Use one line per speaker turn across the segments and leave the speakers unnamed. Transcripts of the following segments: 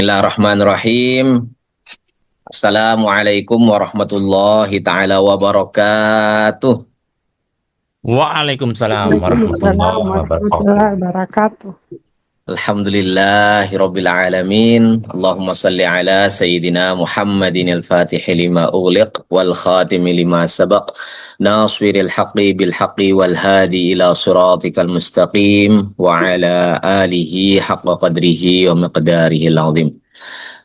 Bismillahirrahmanirrahim. Assalamualaikum warahmatullahi taala wabarakatuh.
Waalaikumsalam
Waalaikumsalam
warahmatullahi wabarakatuh.
warahmatullahi wabarakatuh.
Alhamdulillahirabbil alamin. Allahumma salli ala sayyidina Muhammadin al-Fatih lima ughliq wal khatim lima sabaq. Nasiril haqqi bil haqqi wal hadi ila siratikal mustaqim wa ala alihi haqqa qadrihi wa miqdarihi al-azim.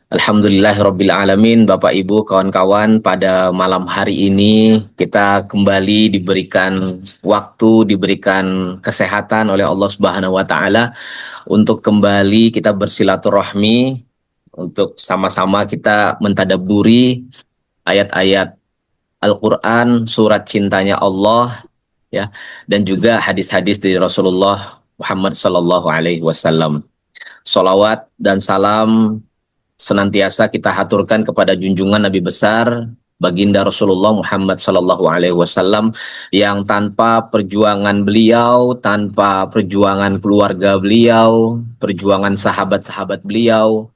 Alhamdulillahirabbil alamin, Bapak Ibu, kawan-kawan, pada malam hari ini kita kembali diberikan waktu, diberikan kesehatan oleh Allah Subhanahu wa taala untuk kembali kita bersilaturahmi, untuk sama-sama kita mentadabburi ayat-ayat Al-Qur'an, surat cintanya Allah ya, dan juga hadis-hadis dari Rasulullah Muhammad sallallahu alaihi wasallam. Salawat dan salam senantiasa kita haturkan kepada junjungan Nabi besar Baginda Rasulullah Muhammad sallallahu alaihi wasallam, yang tanpa perjuangan beliau, tanpa perjuangan keluarga beliau, perjuangan sahabat-sahabat beliau,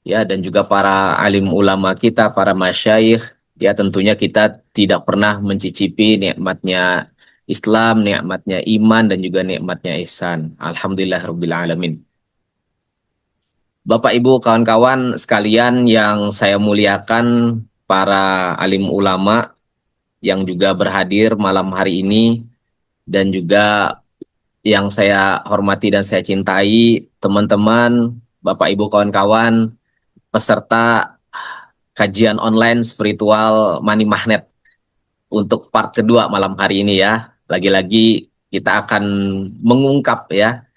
ya, dan juga para alim ulama kita, para masyayikh, ya, tentunya kita tidak pernah mencicipi nikmatnya Islam, nikmatnya iman, dan juga nikmatnya ihsan. Alhamdulillahirabbil alamin. Bapak, Ibu, kawan-kawan sekalian yang saya muliakan, para alim ulama yang juga berhadir malam hari ini, dan juga yang saya hormati dan saya cintai, teman-teman, Bapak, Ibu, kawan-kawan, peserta kajian online spiritual Money Magnet untuk part kedua malam hari ini ya. Lagi-lagi kita akan mengungkap ya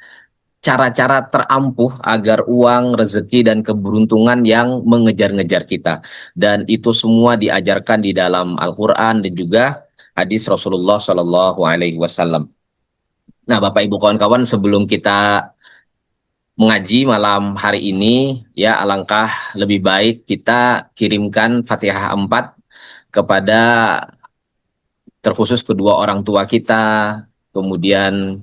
cara-cara terampuh agar uang, rezeki, dan keberuntungan yang mengejar-ngejar kita. Dan itu semua diajarkan di dalam Al-Quran dan juga hadis Rasulullah Shallallahu Alaihi Wasallam. Nah, Bapak Ibu kawan-kawan, sebelum kita mengaji malam hari ini, ya, alangkah lebih baik kita kirimkan Fatihah 4 kepada terkhusus kedua orang tua kita, kemudian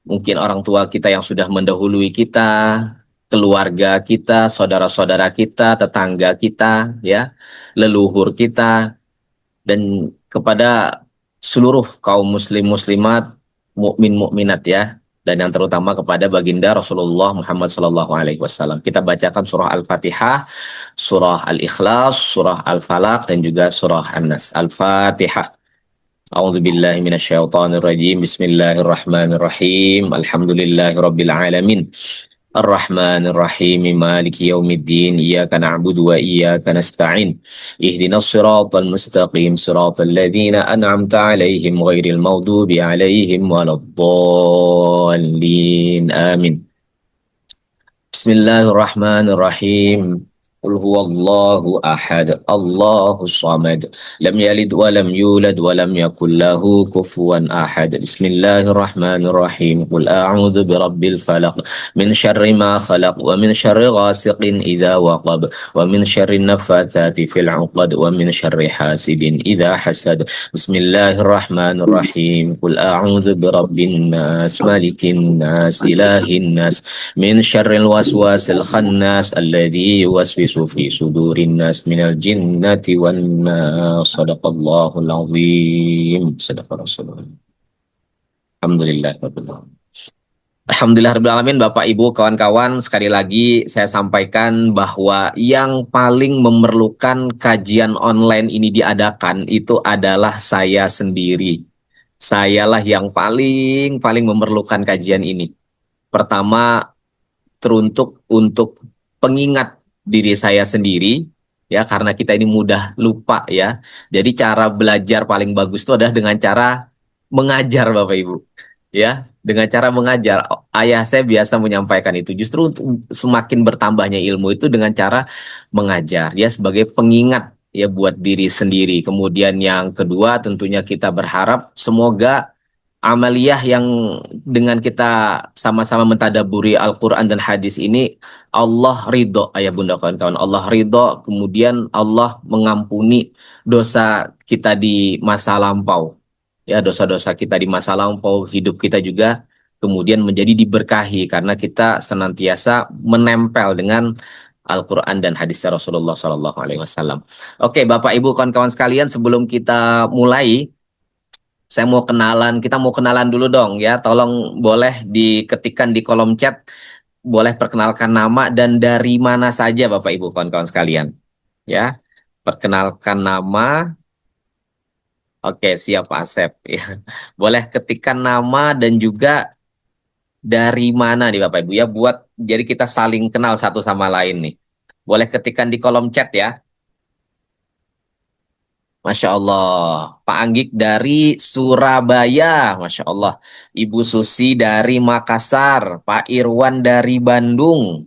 mungkin orang tua kita yang sudah mendahului kita, keluarga kita, saudara-saudara kita, tetangga kita, ya, leluhur kita, dan kepada seluruh kaum muslim muslimat, mukmin mukminat ya, dan yang terutama kepada baginda Rasulullah Muhammad sallallahu alaihi wasallam. Kita bacakan surah Al-Fatihah, surah Al-Ikhlas, surah Al-Falaq, dan juga surah An-Nas. Al-Fatihah. A'udzu billahi minasyaitonir rajim. Bismillahirrahmanirrahim. Alhamdulillahirabbil alamin. Ar-Rahmanir Rahim. Maliki yaumiddin. Iyyaka na'budu wa iyyaka nasta'in. Ihdinas siratal mustaqim. Siratal ladzina an'amta 'alaihim ghairil maghdubi 'alaihim waladdallin. Amin. Bismillahirrahmanirrahim. Qul huwallahu ahad, Allahus samad, lam yalid wa lam yulad wa lam yakul lahu kufuwan ahad. Bismillahirrahmanirrahim. Qul a'udzu birabbil falaq, min syarri ma khalaq, wa min syarri ghasiqin idza waqab, wa min syarri naffatsati fil 'uqad, wa min syarri hasidin idza hasad. Bismillahirrahmanirrahim. Qul a'udzu birabbin nas, malikin nas, ilahin nas, min syarril waswasil khannas alladzi yuwaswisu fi sudurin nas minal jinnati wan nas. Shadaqallahul azim. Shadaqa Rasulullah. Alhamdulillah rabbil alamin. Alhamdulillah rabbil alamin. Bapak, Ibu, kawan-kawan, sekali lagi saya sampaikan bahwa yang paling memerlukan kajian online ini diadakan itu adalah saya sendiri. Sayalah yang paling memerlukan kajian ini. Pertama, teruntuk untuk pengingat diri saya sendiri ya, karena kita ini mudah lupa ya. Jadi cara belajar paling bagus itu adalah dengan cara mengajar, Bapak Ibu. Ya, dengan cara mengajar. Ayah saya biasa menyampaikan itu, justru untuk semakin bertambahnya ilmu itu dengan cara mengajar ya, sebagai pengingat ya buat diri sendiri. Kemudian yang kedua, tentunya kita berharap semoga amaliyah yang dengan kita sama-sama mentadaburi Al-Quran dan hadis ini, Allah ridho, ayah bunda kawan-kawan, Allah ridho, kemudian Allah mengampuni dosa kita di masa lampau. Ya, dosa-dosa kita di masa lampau, hidup kita juga kemudian menjadi diberkahi karena kita senantiasa menempel dengan Al-Quran dan hadis Rasulullah Shallallahu Alaihi Wasallam. Oke, Bapak Ibu kawan-kawan sekalian, sebelum kita mulai, kita mau kenalan dulu dong ya. Tolong boleh diketikkan di kolom chat, boleh perkenalkan nama dan dari mana saja Bapak Ibu kawan-kawan sekalian. Ya, perkenalkan nama. Oke, siap Pak Asep. Ya. Boleh ketikkan nama dan juga dari mana nih Bapak Ibu ya, buat jadi kita saling kenal satu sama lain nih. Boleh ketikkan di kolom chat ya. Masya Allah, Pak Anggik dari Surabaya, Masya Allah. Ibu Susi dari Makassar, Pak Irwan dari Bandung,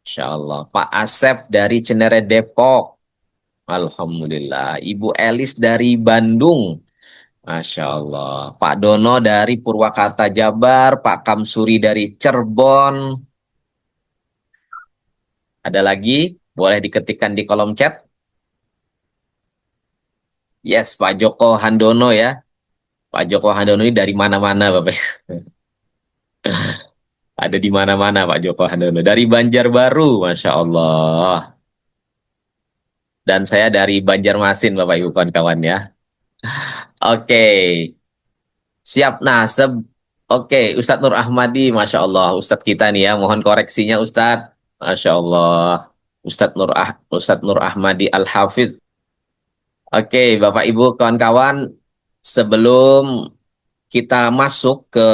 Masya Allah. Pak Asep dari Cenere Depok, Alhamdulillah. Ibu Elis dari Bandung, Masya Allah. Pak Dono dari Purwakarta Jabar, Pak Kamsuri dari Cirebon. Ada lagi? Boleh diketikkan di kolom chat. Yes, Pak Joko Handono ya. Pak Joko Handono ini dari mana-mana, Bapak. Ada di mana-mana Pak Joko Handono. Dari Banjarbaru, Masya Allah. Dan saya dari Banjarmasin, Bapak Ibu kawan-kawan ya. Oke, siap. Nah, oke, Ustadz Nur Ahmadi, Masya Allah. Ustadz kita nih ya, mohon koreksinya Ustadz. Masya Allah. Ustadz Nur Ahmadi Al-Hafidh. Oke, Bapak Ibu kawan-kawan, sebelum kita masuk ke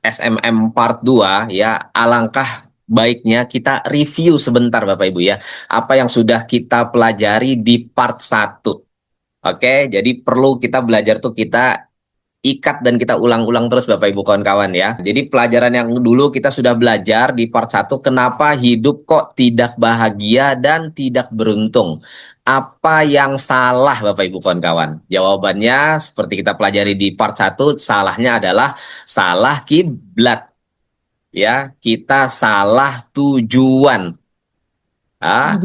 SMM Part 2 ya, alangkah baiknya kita review sebentar Bapak Ibu ya, apa yang sudah kita pelajari di Part 1. Oke, jadi perlu kita belajar tuh kita ikat dan kita ulang-ulang terus Bapak Ibu kawan-kawan ya. Jadi pelajaran yang dulu kita sudah belajar di part 1, kenapa hidup kok tidak bahagia dan tidak beruntung. Apa yang salah Bapak Ibu kawan-kawan? Jawabannya seperti kita pelajari di part 1, salahnya adalah salah kiblat. Ya, kita salah tujuan.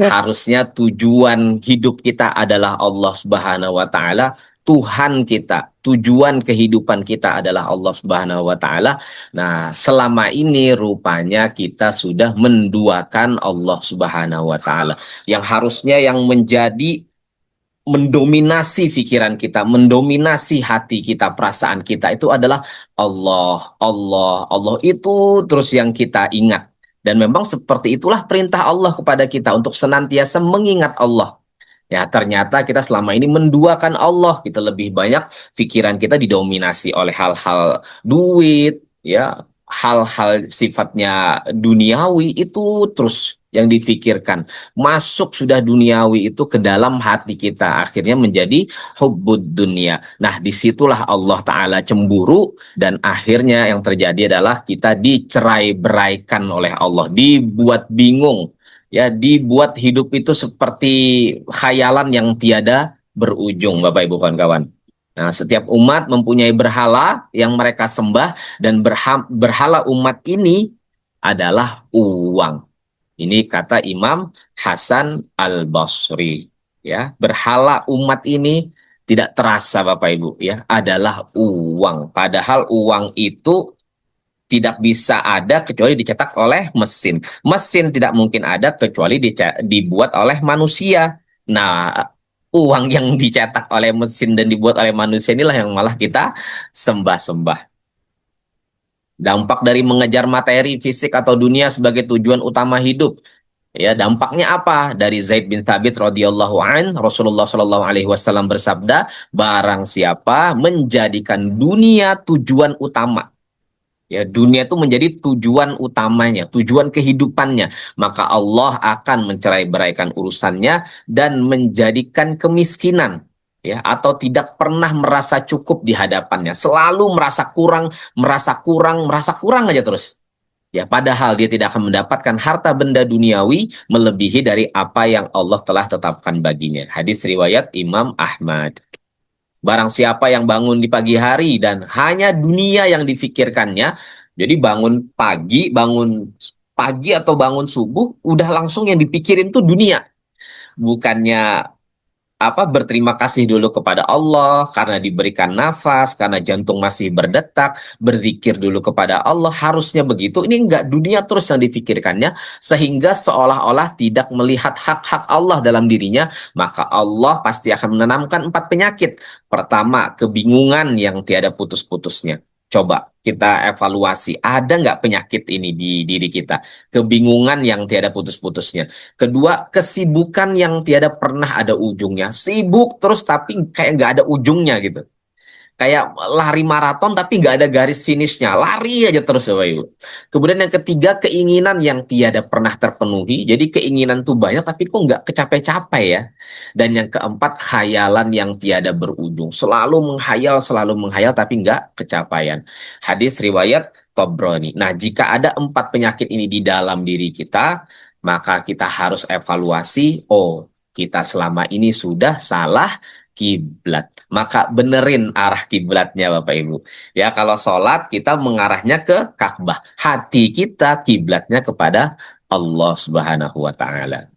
Harusnya tujuan hidup kita adalah Allah Subhanahu wa taala, Tuhan kita. Tujuan kehidupan kita adalah Allah Subhanahu wa taala. Nah, selama ini rupanya kita sudah menduakan Allah Subhanahu wa taala. Yang harusnya yang menjadi mendominasi pikiran kita, mendominasi hati kita, perasaan kita itu adalah Allah, Allah, Allah itu terus yang kita ingat. Dan memang seperti itulah perintah Allah kepada kita untuk senantiasa mengingat Allah. Ya, ternyata kita selama ini menduakan Allah. Kita lebih banyak pikiran kita didominasi oleh hal-hal duit, ya, hal-hal sifatnya duniawi itu terus yang difikirkan. Masuk sudah duniawi itu ke dalam hati kita. Akhirnya menjadi hubbud dunia. Nah, disitulah Allah Ta'ala cemburu dan akhirnya yang terjadi adalah kita dicerai-beraikan oleh Allah. Dibuat bingung. Ya, dibuat hidup itu seperti khayalan yang tiada berujung, Bapak Ibu kawan-kawan. Nah, setiap umat mempunyai berhala yang mereka sembah dan berhala umat ini adalah uang. Ini kata Imam Hasan Al-Basri. Ya, berhala umat ini tidak terasa Bapak Ibu ya, adalah uang. Padahal uang itu tidak bisa ada kecuali dicetak oleh mesin. Mesin tidak mungkin ada kecuali dibuat oleh manusia. Nah, uang yang dicetak oleh mesin dan dibuat oleh manusia inilah yang malah kita sembah-sembah. Dampak dari mengejar materi, fisik atau dunia sebagai tujuan utama hidup. Ya, dampaknya apa? Dari Zaid bin Thabit radhiyallahu an, Rasulullah Shallallahu alaihi wasallam bersabda, barang siapa menjadikan dunia tujuan utama, ya, dunia itu menjadi tujuan utamanya, tujuan kehidupannya, maka Allah akan mencerai-beraikan urusannya dan menjadikan kemiskinan, ya, atau tidak pernah merasa cukup di hadapannya, selalu merasa kurang, merasa kurang, merasa kurang aja terus. Ya, padahal dia tidak akan mendapatkan harta benda duniawi melebihi dari apa yang Allah telah tetapkan baginya. Hadis riwayat Imam Ahmad. Barang siapa yang bangun di pagi hari dan hanya dunia yang difikirkannya, jadi bangun pagi atau bangun subuh, udah langsung yang dipikirin tuh dunia. Bukannya berterima kasih dulu kepada Allah karena diberikan nafas, karena jantung masih berdetak, berzikir dulu kepada Allah, harusnya begitu. Ini enggak, dunia terus yang difikirkannya, sehingga seolah-olah tidak melihat hak-hak Allah dalam dirinya, maka Allah pasti akan menanamkan 4 penyakit. Pertama, kebingungan yang tiada putus-putusnya. Coba kita evaluasi, ada nggak penyakit ini di diri kita? Kebingungan yang tiada putus-putusnya. Kedua, kesibukan yang tiada pernah ada ujungnya. Sibuk terus tapi kayak nggak ada ujungnya gitu. Kayak lari maraton tapi nggak ada garis finishnya. Lari aja terus Bapak Ibu. Kemudian yang ketiga, keinginan yang tiada pernah terpenuhi. Jadi keinginan tuh banyak tapi kok nggak kecapai-capai ya. Dan yang keempat, khayalan yang tiada berujung. Selalu menghayal tapi nggak kecapaian. Hadis riwayat Tobroni. Nah, jika ada 4 penyakit ini di dalam diri kita, maka kita harus evaluasi, oh, kita selama ini sudah salah kiblat. Maka benerin arah kiblatnya Bapak Ibu. Ya, kalau sholat kita mengarahnya ke Ka'bah. Hati kita kiblatnya kepada Allah Subhanahu wa taala.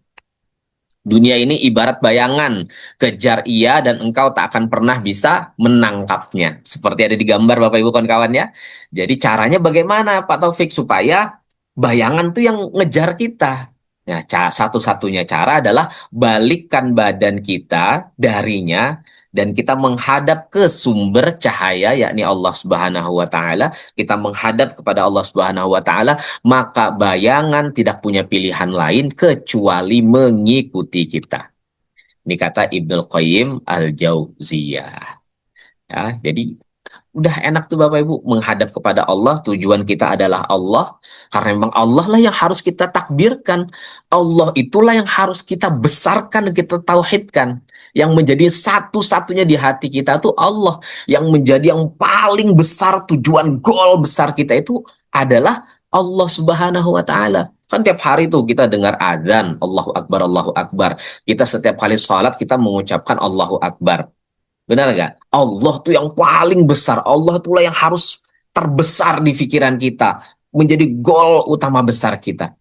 Dunia ini ibarat bayangan, kejar ia dan engkau tak akan pernah bisa menangkapnya. Seperti ada di gambar Bapak Ibu kawan-kawan ya. Jadi caranya bagaimana Pak Taufik supaya bayangan tuh yang ngejar kita? Nah, satu-satunya cara adalah balikkan badan kita darinya dan kita menghadap ke sumber cahaya yakni Allah Subhanahu wa taala. Kita menghadap kepada Allah Subhanahu wa taala, maka bayangan tidak punya pilihan lain kecuali mengikuti kita. Ini kata Ibnul Qayyim Al-Jauziyah. Ya, jadi udah enak tuh Bapak Ibu menghadap kepada Allah, tujuan kita adalah Allah karena memang Allah lah yang harus kita takbirkan. Allah itulah yang harus kita besarkan dan kita tauhidkan. Yang menjadi satu-satunya di hati kita tuh Allah, yang menjadi yang paling besar, tujuan goal besar kita itu adalah Allah Subhanahu wa taala. Kan tiap hari tuh kita dengar azan, Allahu Akbar, Allahu Akbar. Kita setiap kali sholat kita mengucapkan Allahu Akbar. Benar nggak? Allah tuh yang paling besar. Allah itulah yang harus terbesar di pikiran kita. Menjadi goal utama besar kita.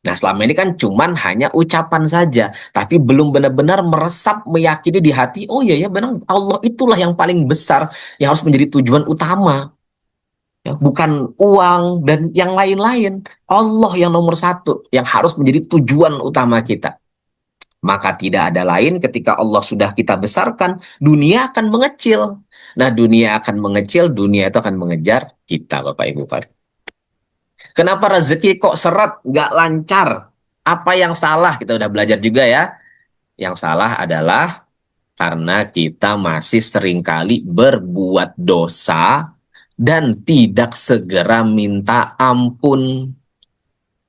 Nah, selama ini kan cuman hanya ucapan saja. Tapi belum benar-benar meresap, meyakini di hati. Oh iya ya benar, Allah itulah yang paling besar. Yang harus menjadi tujuan utama. Ya, bukan uang dan yang lain-lain. Allah yang nomor satu. Yang harus menjadi tujuan utama kita. Maka tidak ada lain ketika Allah sudah kita besarkan, dunia akan mengecil. Nah, dunia akan mengecil, dunia itu akan mengejar kita, Bapak Ibu. Kenapa rezeki kok seret, nggak lancar? Apa yang salah? Kita udah belajar juga ya. Yang salah adalah karena kita masih seringkali berbuat dosa dan tidak segera minta ampun.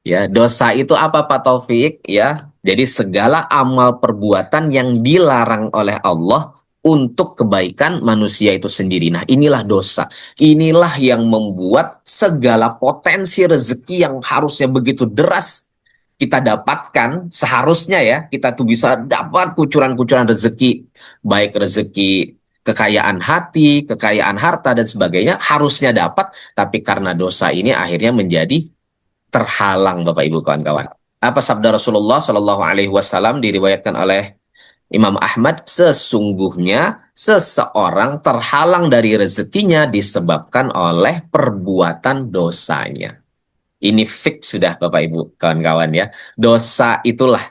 Ya, dosa itu apa Pak Taufik? Ya, jadi segala amal perbuatan yang dilarang oleh Allah untuk kebaikan manusia itu sendiri. Nah, inilah dosa. Inilah yang membuat segala potensi rezeki yang harusnya begitu deras kita dapatkan, seharusnya ya, kita tuh bisa dapat kucuran-kucuran rezeki, baik rezeki kekayaan hati, kekayaan harta dan sebagainya, harusnya dapat, tapi karena dosa ini akhirnya menjadi terhalang Bapak Ibu kawan-kawan. Apa sabda Rasulullah Shallallahu Alaihi Wasallam diriwayatkan oleh Imam Ahmad, sesungguhnya seseorang terhalang dari rezekinya disebabkan oleh perbuatan dosanya. Ini fix sudah Bapak Ibu kawan-kawan ya. Dosa itulah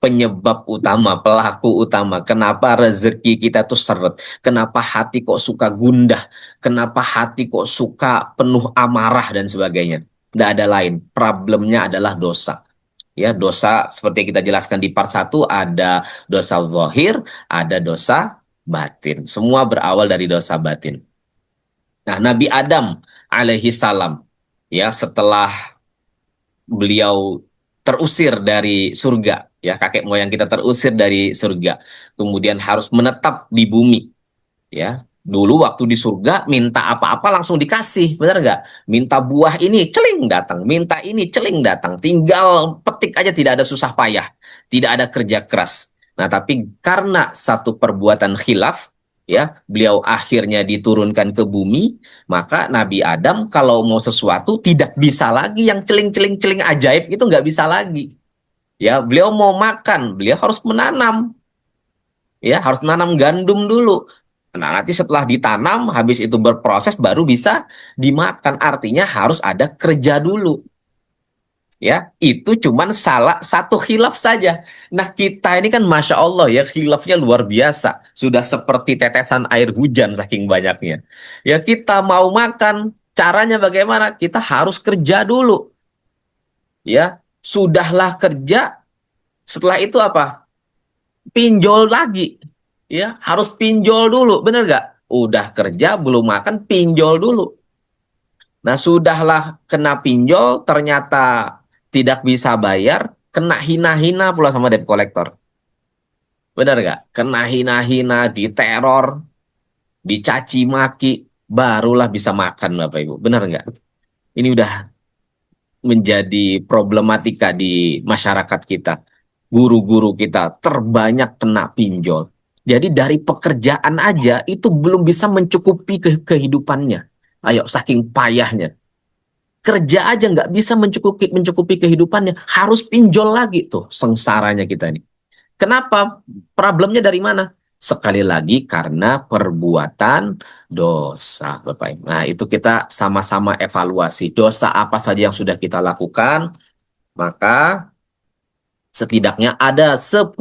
penyebab utama, pelaku utama. Kenapa rezeki kita tuh seret? Kenapa hati kok suka gundah? Kenapa hati kok suka penuh amarah dan sebagainya? Tidak ada lain. Problemnya adalah dosa. Ya, dosa seperti yang kita jelaskan di part 1 ada dosa zahir, ada dosa batin. Semua berawal dari dosa batin. Nah, Nabi Adam alaihi salam ya setelah beliau terusir dari surga, ya kakek moyang kita terusir dari surga, kemudian harus menetap di bumi, ya. Dulu waktu di surga minta apa-apa langsung dikasih, benar nggak? Minta buah ini celing datang, minta ini celing datang, tinggal petik aja, tidak ada susah payah, tidak ada kerja keras. Nah, tapi karena satu perbuatan khilaf, ya, beliau akhirnya diturunkan ke bumi, maka Nabi Adam kalau mau sesuatu tidak bisa lagi yang celing-celing-celing ajaib itu nggak bisa lagi. Ya, beliau mau makan, beliau harus menanam. Ya, harus nanam gandum dulu. Nah, nanti setelah ditanam, habis itu berproses baru bisa dimakan. Artinya harus ada kerja dulu. Ya, itu cuman salah satu khilaf saja. Nah, kita ini kan Masya Allah ya, khilafnya luar biasa. Sudah seperti tetesan air hujan saking banyaknya. Ya, kita mau makan, caranya bagaimana? Kita harus kerja dulu. Ya, sudahlah kerja, setelah itu apa? Pinjol lagi. Ya, harus pinjol dulu, bener gak? Udah kerja, belum makan, pinjol dulu. Nah, sudahlah kena pinjol, ternyata tidak bisa bayar, kena hina-hina pula sama debt collector. Bener gak? Kena hina-hina, diteror, dicaci maki, barulah bisa makan, Bapak Ibu. Bener nggak? Ini udah menjadi problematika di masyarakat kita. Guru-guru kita terbanyak kena pinjol. Jadi dari pekerjaan aja itu belum bisa mencukupi kehidupannya. Ayo, saking payahnya. Kerja aja nggak bisa mencukupi kehidupannya, harus pinjol lagi tuh sengsaranya kita ini. Kenapa? Problemnya dari mana? Sekali lagi karena perbuatan dosa, Bapak Ibu. Nah, itu kita sama-sama evaluasi dosa apa saja yang sudah kita lakukan, maka setidaknya ada 10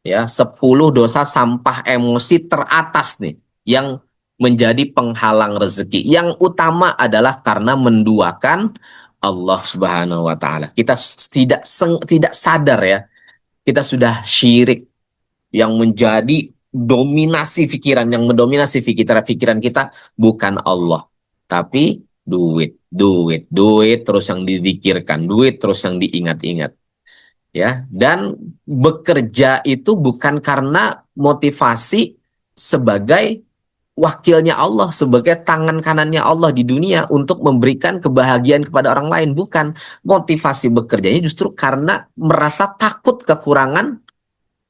ya, 10 dosa sampah emosi teratas nih yang menjadi penghalang rezeki. Yang utama adalah karena menduakan Allah Subhanahu wa taala. Kita tidak sadar ya, kita sudah syirik yang menjadi dominasi pikiran, yang mendominasi pikiran kita bukan Allah, tapi duit, duit, duit terus yang didikirkan, duit terus yang diingat-ingat. Ya, dan bekerja itu bukan karena motivasi sebagai wakilnya Allah, sebagai tangan kanannya Allah di dunia untuk memberikan kebahagiaan kepada orang lain, bukan. Motivasi bekerjanya justru karena merasa takut kekurangan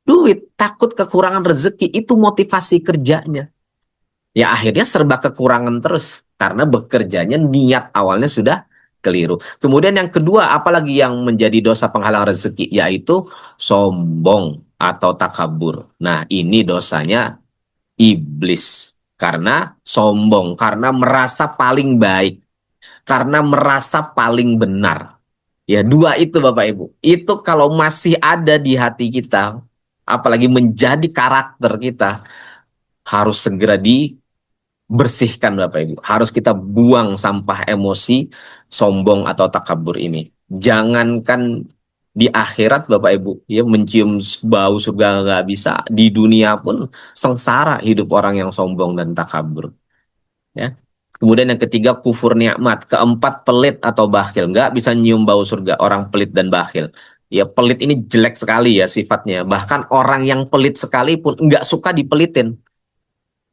duit, takut kekurangan rezeki, itu motivasi kerjanya. Ya akhirnya serba kekurangan terus karena bekerjanya niat awalnya sudah keliru. Kemudian yang kedua, apalagi yang menjadi dosa penghalang rezeki, yaitu sombong atau takabur. Nah, ini dosanya iblis karena sombong, karena merasa paling baik, karena merasa paling benar. Ya, dua itu Bapak Ibu. Itu kalau masih ada di hati kita, apalagi menjadi karakter kita, harus segera dibersihkan Bapak Ibu. Harus kita buang sampah emosi, sombong atau takabur ini. Jangankan di akhirat Bapak Ibu, ya mencium bau surga nggak bisa, di dunia pun sengsara hidup orang yang sombong dan takabur. Ya. Kemudian yang ketiga kufur nikmat, keempat pelit atau bakhil, nggak bisa nyium bau surga orang pelit dan bakhil. Ya pelit ini jelek sekali ya sifatnya. Bahkan orang yang pelit sekalipun nggak suka dipelitin.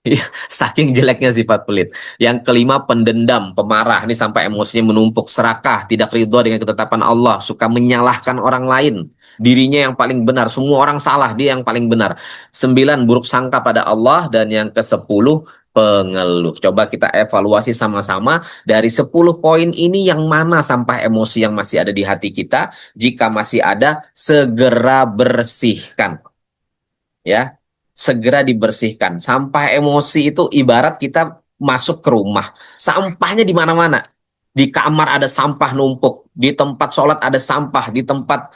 Iya, saking jeleknya sifat pelit. Yang kelima pendendam, pemarah. Ini sampai emosinya menumpuk, serakah, tidak ridho dengan ketetapan Allah, suka menyalahkan orang lain. Dirinya yang paling benar, semua orang salah, dia yang paling benar. 9, buruk sangka pada Allah. Dan yang ke-10, pengeluh. Coba kita evaluasi sama-sama dari 10 poin ini yang mana sampah emosi yang masih ada di hati kita. Jika masih ada, segera bersihkan. Ya, segera dibersihkan. Sampah emosi itu ibarat kita masuk ke rumah, sampahnya di mana-mana. Di kamar ada sampah numpuk, di tempat sholat ada sampah, di tempat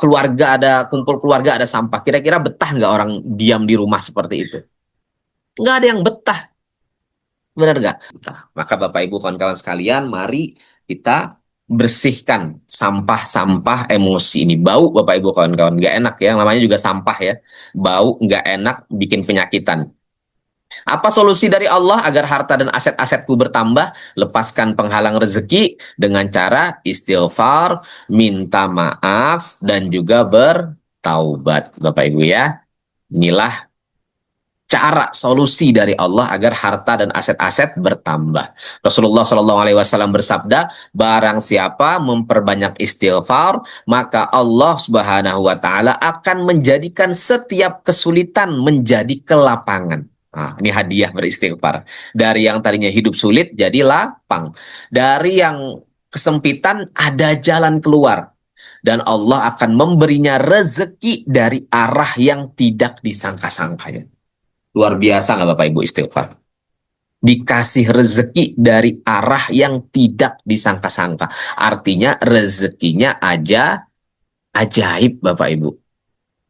keluarga ada kumpul keluarga ada sampah. Kira-kira betah nggak orang diam di rumah seperti itu? Nggak ada yang betah, benar nggak? Nah, maka Bapak Ibu kawan-kawan sekalian, mari kita bersihkan sampah-sampah emosi ini. Bau Bapak Ibu kawan-kawan nggak enak ya, namanya juga sampah ya. Bau nggak enak, bikin penyakitan. Apa solusi dari Allah agar harta dan aset-asetku bertambah? Lepaskan penghalang rezeki dengan cara istighfar, minta maaf, dan juga bertaubat Bapak Ibu ya. Inilah cara solusi dari Allah agar harta dan aset-aset bertambah. Rasulullah Shallallahu Alaihi Wasallam bersabda, barang siapa memperbanyak istighfar, maka Allah Subhanahu Wa Taala akan menjadikan setiap kesulitan menjadi kelapangan. Nah, ini hadiah beristighfar. Dari yang tadinya hidup sulit jadi lapang. Dari yang kesempitan ada jalan keluar. dan Allah akan memberinya rezeki dari arah yang tidak disangka-sangkanya. Luar biasa nggak Bapak Ibu istighfar? Dikasih rezeki dari arah yang tidak disangka-sangka. Artinya rezekinya aja ajaib Bapak Ibu.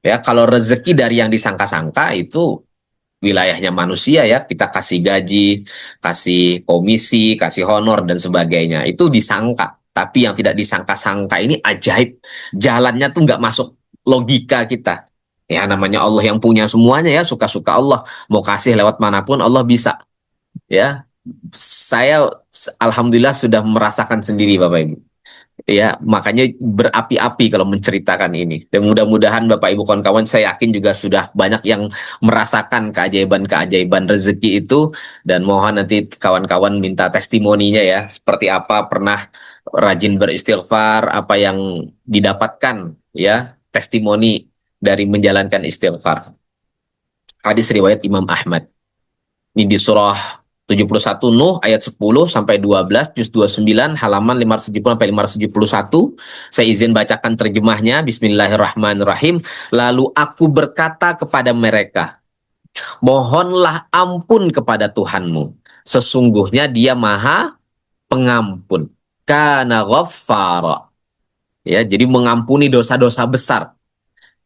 Ya, kalau rezeki dari yang disangka-sangka itu wilayahnya manusia ya, kita kasih gaji, kasih komisi, kasih honor dan sebagainya. Itu disangka. Tapi yang tidak disangka-sangka ini ajaib. Jalannya tuh nggak masuk logika kita. Ya namanya Allah yang punya semuanya ya, suka-suka Allah. Mau kasih lewat manapun Allah bisa. Ya, saya alhamdulillah sudah merasakan sendiri Bapak Ibu. Ya, makanya berapi-api kalau menceritakan ini. Dan mudah-mudahan Bapak Ibu kawan-kawan saya yakin juga sudah banyak yang merasakan keajaiban-keajaiban rezeki itu dan mohon nanti kawan-kawan minta testimoninya ya. Seperti apa pernah rajin beristighfar, apa yang didapatkan ya, testimoni dari menjalankan istighfar. Hadis riwayat Imam Ahmad. Ini di surah 71 Nuh ayat 10 sampai 12 juz 29 halaman 570 sampai 571. Saya izin bacakan terjemahnya. Bismillahirrahmanirrahim. Lalu aku berkata kepada mereka, mohonlah ampun kepada Tuhanmu. Sesungguhnya Dia Maha Pengampun. Kana ghaffara. Ya, jadi mengampuni dosa-dosa besar.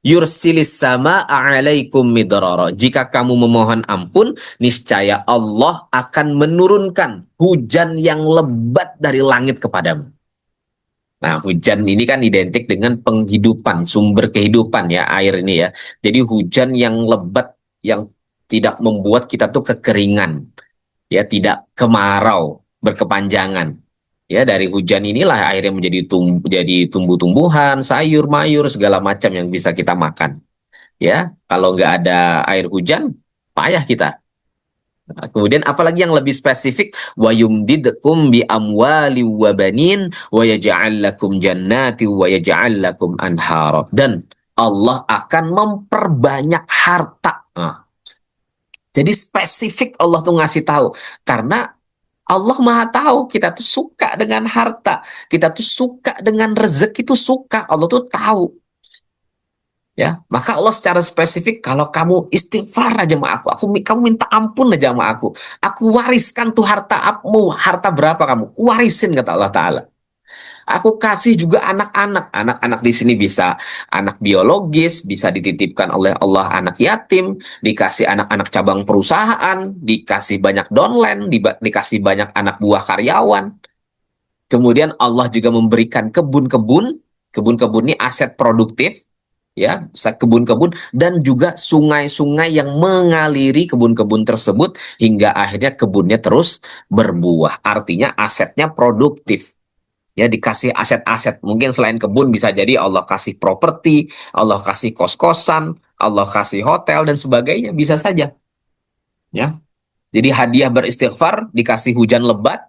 Yursilis sama alaikum midrara. Jika kamu memohon ampun, niscaya Allah akan menurunkan hujan yang lebat dari langit kepadamu. Nah, hujan ini kan identik dengan penghidupan, sumber kehidupan ya, air ini ya. Jadi hujan yang lebat, yang tidak membuat kita tuh kekeringan, ya, tidak kemarau, berkepanjangan. Ya, dari hujan inilah akhirnya jadi tumbuh-tumbuhan, sayur, mayur, segala macam yang bisa kita makan. Ya, kalau nggak ada air hujan, payah kita. Nah, kemudian apalagi yang lebih spesifik, wa yumdidkum bi amwali wa banin wa yaj'al lakum jannati wa yaj'al lakum anhara. Dan Allah akan memperbanyak harta. Nah, jadi spesifik Allah tuh ngasih tahu karena Allah Maha tahu kita tuh suka dengan harta, kita tuh suka dengan rezeki tuh suka, Allah tuh tahu. Ya, maka Allah secara spesifik kalau kamu istighfar aja sama aku kamu minta ampun aja sama aku wariskan tuh hartamu, harta berapa kamu warisin kata Allah Taala. Aku kasih juga anak-anak di sini bisa anak biologis, bisa dititipkan oleh Allah anak yatim, dikasih anak-anak cabang perusahaan, dikasih banyak downline, dikasih banyak anak buah karyawan. Kemudian Allah juga memberikan kebun-kebun, kebun-kebun ini aset produktif ya, kebun-kebun dan juga sungai-sungai yang mengaliri kebun-kebun tersebut hingga akhirnya kebunnya terus berbuah. Artinya asetnya produktif. Ya, dikasih aset-aset. Mungkin selain kebun bisa jadi Allah kasih properti, Allah kasih kos-kosan, Allah kasih hotel dan sebagainya, bisa saja. Ya. Jadi hadiah beristighfar, dikasih hujan lebat,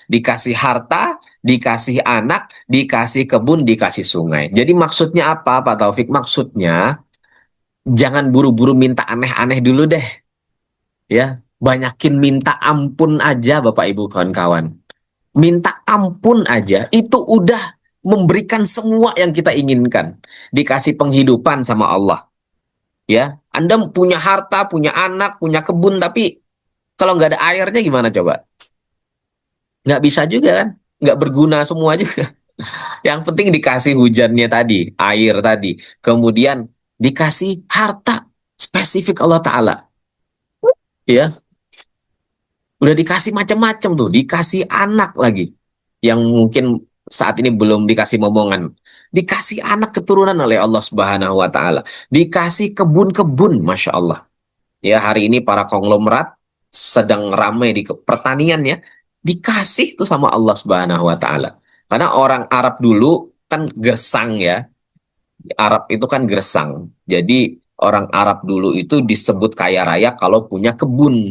dikasih harta, dikasih anak, dikasih kebun, dikasih sungai. Jadi maksudnya apa, Pak Taufik? Maksudnya jangan buru-buru minta aneh-aneh dulu deh. Ya, banyakin minta ampun aja Bapak Ibu kawan-kawan. Minta ampun aja itu udah memberikan semua yang kita inginkan. Dikasih penghidupan sama Allah. Ya, Anda punya harta, punya anak, punya kebun, tapi kalau nggak ada airnya gimana coba? Nggak bisa juga kan? Nggak berguna semua juga. Yang penting dikasih hujannya tadi, air tadi. Kemudian dikasih harta spesifik Allah Ta'ala. Ya, udah dikasih macam-macam tuh. Dikasih anak lagi. Yang mungkin saat ini belum dikasih momongan. Dikasih anak keturunan oleh Allah Subhanahu wa Ta'ala. Dikasih kebun-kebun, Masya Allah. Ya, hari ini para konglomerat sedang ramai di pertanian ya. Dikasih tuh sama Allah Subhanahu wa Ta'ala. Karena orang Arab dulu kan gersang ya. Arab itu kan gersang. Jadi orang Arab dulu itu disebut kaya raya kalau punya kebun.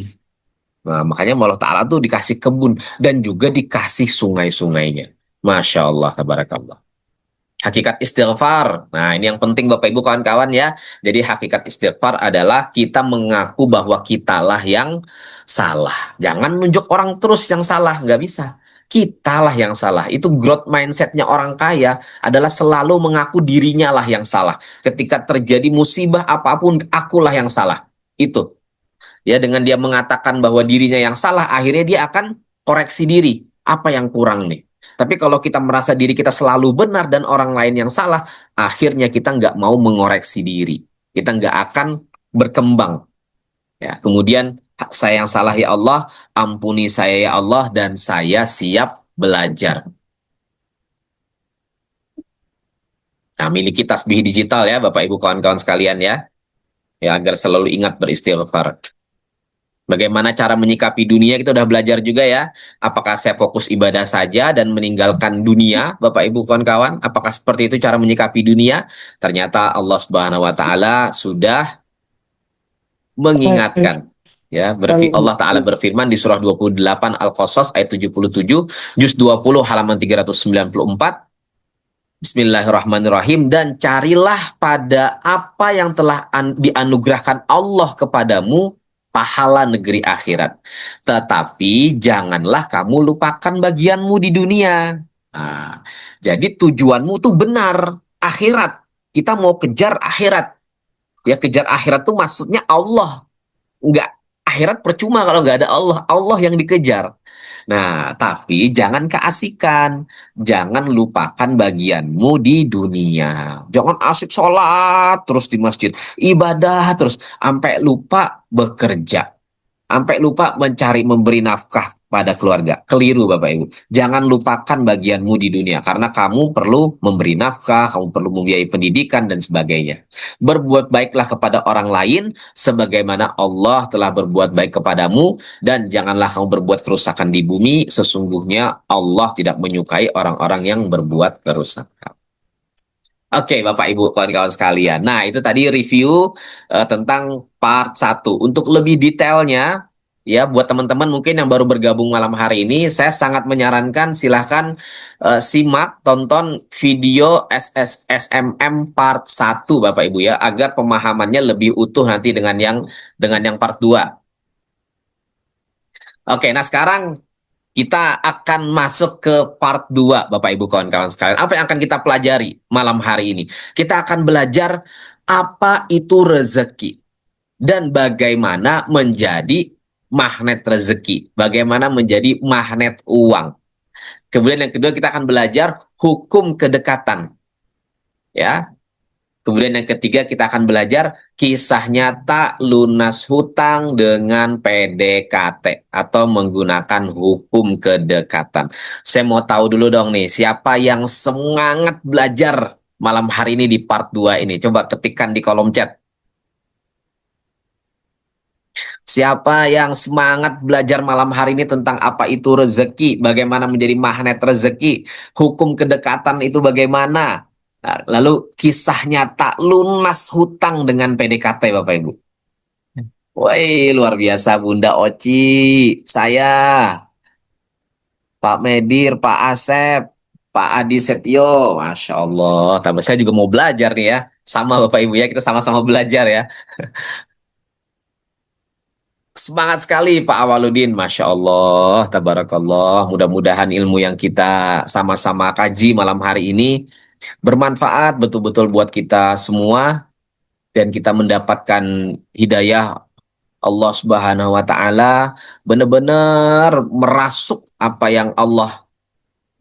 Nah, makanya Allah Ta'ala tuh dikasih kebun dan juga dikasih sungai-sungainya. Masya Allah, tabarakallah. Hakikat istighfar. Nah, ini yang penting Bapak Ibu kawan-kawan ya. Jadi hakikat istighfar adalah kita mengaku bahwa kitalah yang salah. Jangan nunjuk orang terus yang salah, nggak bisa. Kitalah yang salah. Itu growth mindsetnya orang kaya adalah selalu mengaku dirinya lah yang salah. Ketika terjadi musibah apapun, akulah yang salah. Itu. Ya, dengan dia mengatakan bahwa dirinya yang salah, akhirnya dia akan koreksi diri. Apa yang kurang nih? Tapi kalau kita merasa diri kita selalu benar dan orang lain yang salah, akhirnya kita nggak mau mengoreksi diri. Kita nggak akan berkembang. Ya, kemudian saya yang salah ya Allah, ampuni saya ya Allah, dan saya siap belajar. Nah, miliki tasbih digital ya, Bapak Ibu kawan-kawan sekalian ya, ya agar selalu ingat beristighfar. Bagaimana cara menyikapi dunia, kita udah belajar juga ya. Apakah saya fokus ibadah saja dan meninggalkan dunia, Bapak Ibu kawan-kawan? Apakah seperti itu cara menyikapi dunia? Ternyata Allah Subhanahu wa taala sudah mengingatkan. Ya, Allah Ta'ala berfirman di surah 28 Al-Qasas ayat 77, juz 20 halaman 394. Bismillahirrahmanirrahim, dan carilah pada apa yang telah dianugerahkan Allah kepadamu pahala negeri akhirat. Tetapi janganlah kamu lupakan bagianmu di dunia. Nah, jadi tujuanmu tuh benar, akhirat. Kita mau kejar akhirat. Ya, kejar akhirat tuh maksudnya Allah. Nggak, akhirat percuma kalau nggak ada Allah. Allah yang dikejar. Nah, tapi jangan keasikan. Jangan lupakan bagianmu di dunia. Jangan asik sholat terus di masjid. Ibadah terus. Sampai lupa bekerja. Sampai lupa mencari memberi nafkah pada keluarga. Keliru Bapak Ibu. Jangan lupakan bagianmu di dunia. Karena kamu perlu memberi nafkah, kamu perlu membiayai pendidikan dan sebagainya. Berbuat baiklah kepada orang lain sebagaimana Allah telah berbuat baik kepadamu, dan janganlah kamu berbuat kerusakan di bumi. Sesungguhnya Allah tidak menyukai orang-orang yang berbuat kerusakan. Oke, Bapak Ibu kawan-kawan sekalian. Nah, itu tadi review tentang part 1. Untuk lebih detailnya, ya buat teman-teman mungkin yang baru bergabung malam hari ini, saya sangat menyarankan silahkan simak, tonton video SMM part 1 Bapak Ibu ya, agar pemahamannya lebih utuh nanti dengan yang part 2. Oke, nah sekarang kita akan masuk ke part 2, Bapak Ibu kawan-kawan sekalian. Apa yang akan kita pelajari malam hari ini? Kita akan belajar apa itu rezeki dan bagaimana menjadi magnet rezeki, bagaimana menjadi magnet uang. Kemudian yang kedua kita akan belajar hukum kedekatan, ya. Kemudian yang ketiga kita akan belajar kisah nyata lunas hutang dengan PDKT atau menggunakan hukum kedekatan. Saya mau tahu dulu dong nih, siapa yang semangat belajar malam hari ini di part 2 ini? Coba ketikkan di kolom chat. Siapa yang semangat belajar malam hari ini tentang apa itu rezeki, bagaimana menjadi magnet rezeki, hukum kedekatan itu bagaimana? Nah, lalu kisah nyata lunas hutang dengan PDKT Bapak Ibu. Woi, luar biasa Bunda Oci, saya, Pak Medir, Pak Asep, Pak Adi Setio, Masya Allah. Tapi saya juga mau belajar nih ya, sama Bapak Ibu ya, kita sama-sama belajar ya. Semangat sekali Pak Awaludin, Masya Allah, Tabarakallah. Mudah-mudahan ilmu yang kita sama-sama kaji malam hari ini bermanfaat betul-betul buat kita semua, dan kita mendapatkan hidayah Allah Subhanahu wa taala, benar-benar merasuk apa yang Allah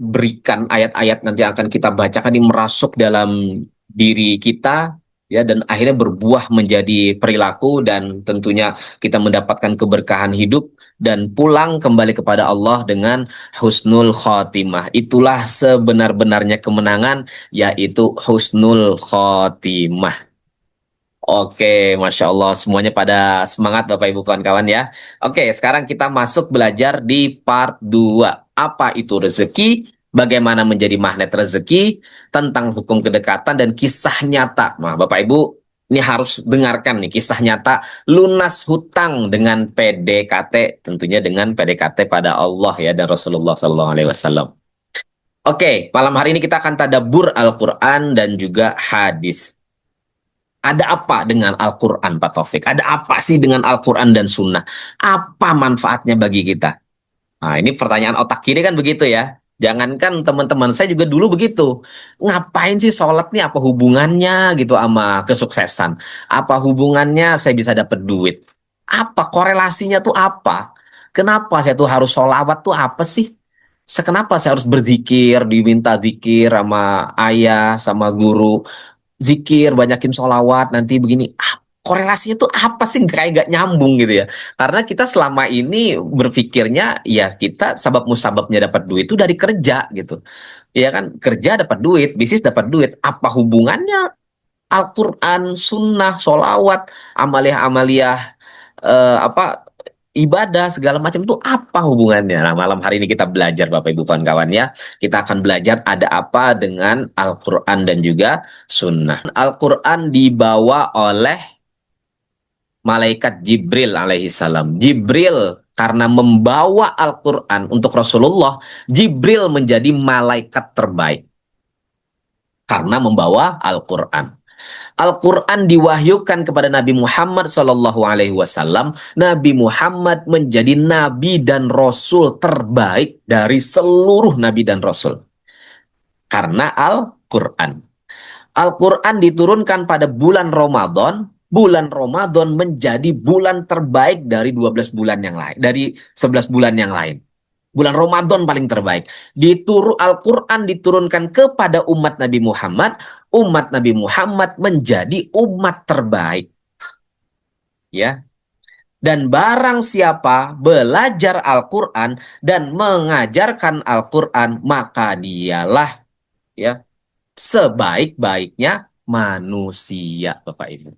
berikan, ayat-ayat nanti akan kita bacakan ini merasuk dalam diri kita ya, dan akhirnya berbuah menjadi perilaku, dan tentunya kita mendapatkan keberkahan hidup dan pulang kembali kepada Allah dengan husnul khotimah. Itulah sebenar-benarnya kemenangan, yaitu husnul khotimah. Oke, Masya Allah, semuanya pada semangat Bapak Ibu kawan-kawan ya. Oke, sekarang kita masuk belajar di part 2. Apa itu rezeki? Bagaimana menjadi magnet rezeki? Tentang hukum kedekatan dan kisah nyata. Nah, Bapak Ibu, ini harus dengarkan nih kisah nyata lunas hutang dengan PDKT, tentunya dengan PDKT pada Allah ya dan Rasulullah SAW. Oke, malam hari ini kita akan tadabbur Al-Quran dan juga hadis. Ada apa dengan Al-Quran, Pak Taufik? Ada apa sih dengan Al-Quran dan Sunnah? Apa manfaatnya bagi kita? Nah, ini pertanyaan otak kiri kan begitu ya. Jangankan teman-teman saya juga dulu begitu. Ngapain sih sholat nih? Apa hubungannya gitu sama kesuksesan? Apa hubungannya saya bisa dapat duit? Apa korelasinya tuh apa? Kenapa saya tuh harus sholawat tuh apa sih? Kenapa saya harus berzikir, diminta zikir sama ayah, sama guru? Zikir, banyakin sholawat, nanti begini. Korelasinya tuh apa sih? Kayak gak nyambung gitu ya. Karena kita selama ini berpikirnya, ya kita sabab musababnya dapat duit itu dari kerja gitu. Ya kan, kerja dapat duit, bisnis dapat duit. Apa hubungannya Al-Quran, sunnah, sholawat, amaliah-amaliah, apa ibadah segala macam itu apa hubungannya? Nah, malam hari ini kita belajar Bapak Ibu kawan-kawan ya. Kita akan belajar ada apa dengan Al-Quran dan juga Sunnah. Al-Quran dibawa oleh malaikat Jibril alaihi salam. Jibril karena membawa Al-Quran untuk Rasulullah, Jibril menjadi malaikat terbaik karena membawa Al-Quran. Al-Quran diwahyukan kepada Nabi Muhammad Sallallahu Alaihi Wasallam. Nabi Muhammad menjadi nabi dan rasul terbaik dari seluruh nabi dan rasul. Karena Al-Quran. Al-Quran diturunkan pada bulan Ramadan. Bulan Ramadan menjadi bulan terbaik dari 12 bulan yang lain. Dari 11 bulan yang lain. Bulan Ramadan paling terbaik. Al-Quran diturunkan kepada umat Nabi Muhammad. Umat Nabi Muhammad menjadi umat terbaik. Ya. Dan barang siapa belajar Al-Quran dan mengajarkan Al-Quran, maka dialah ya sebaik-baiknya manusia, Bapak Ibu.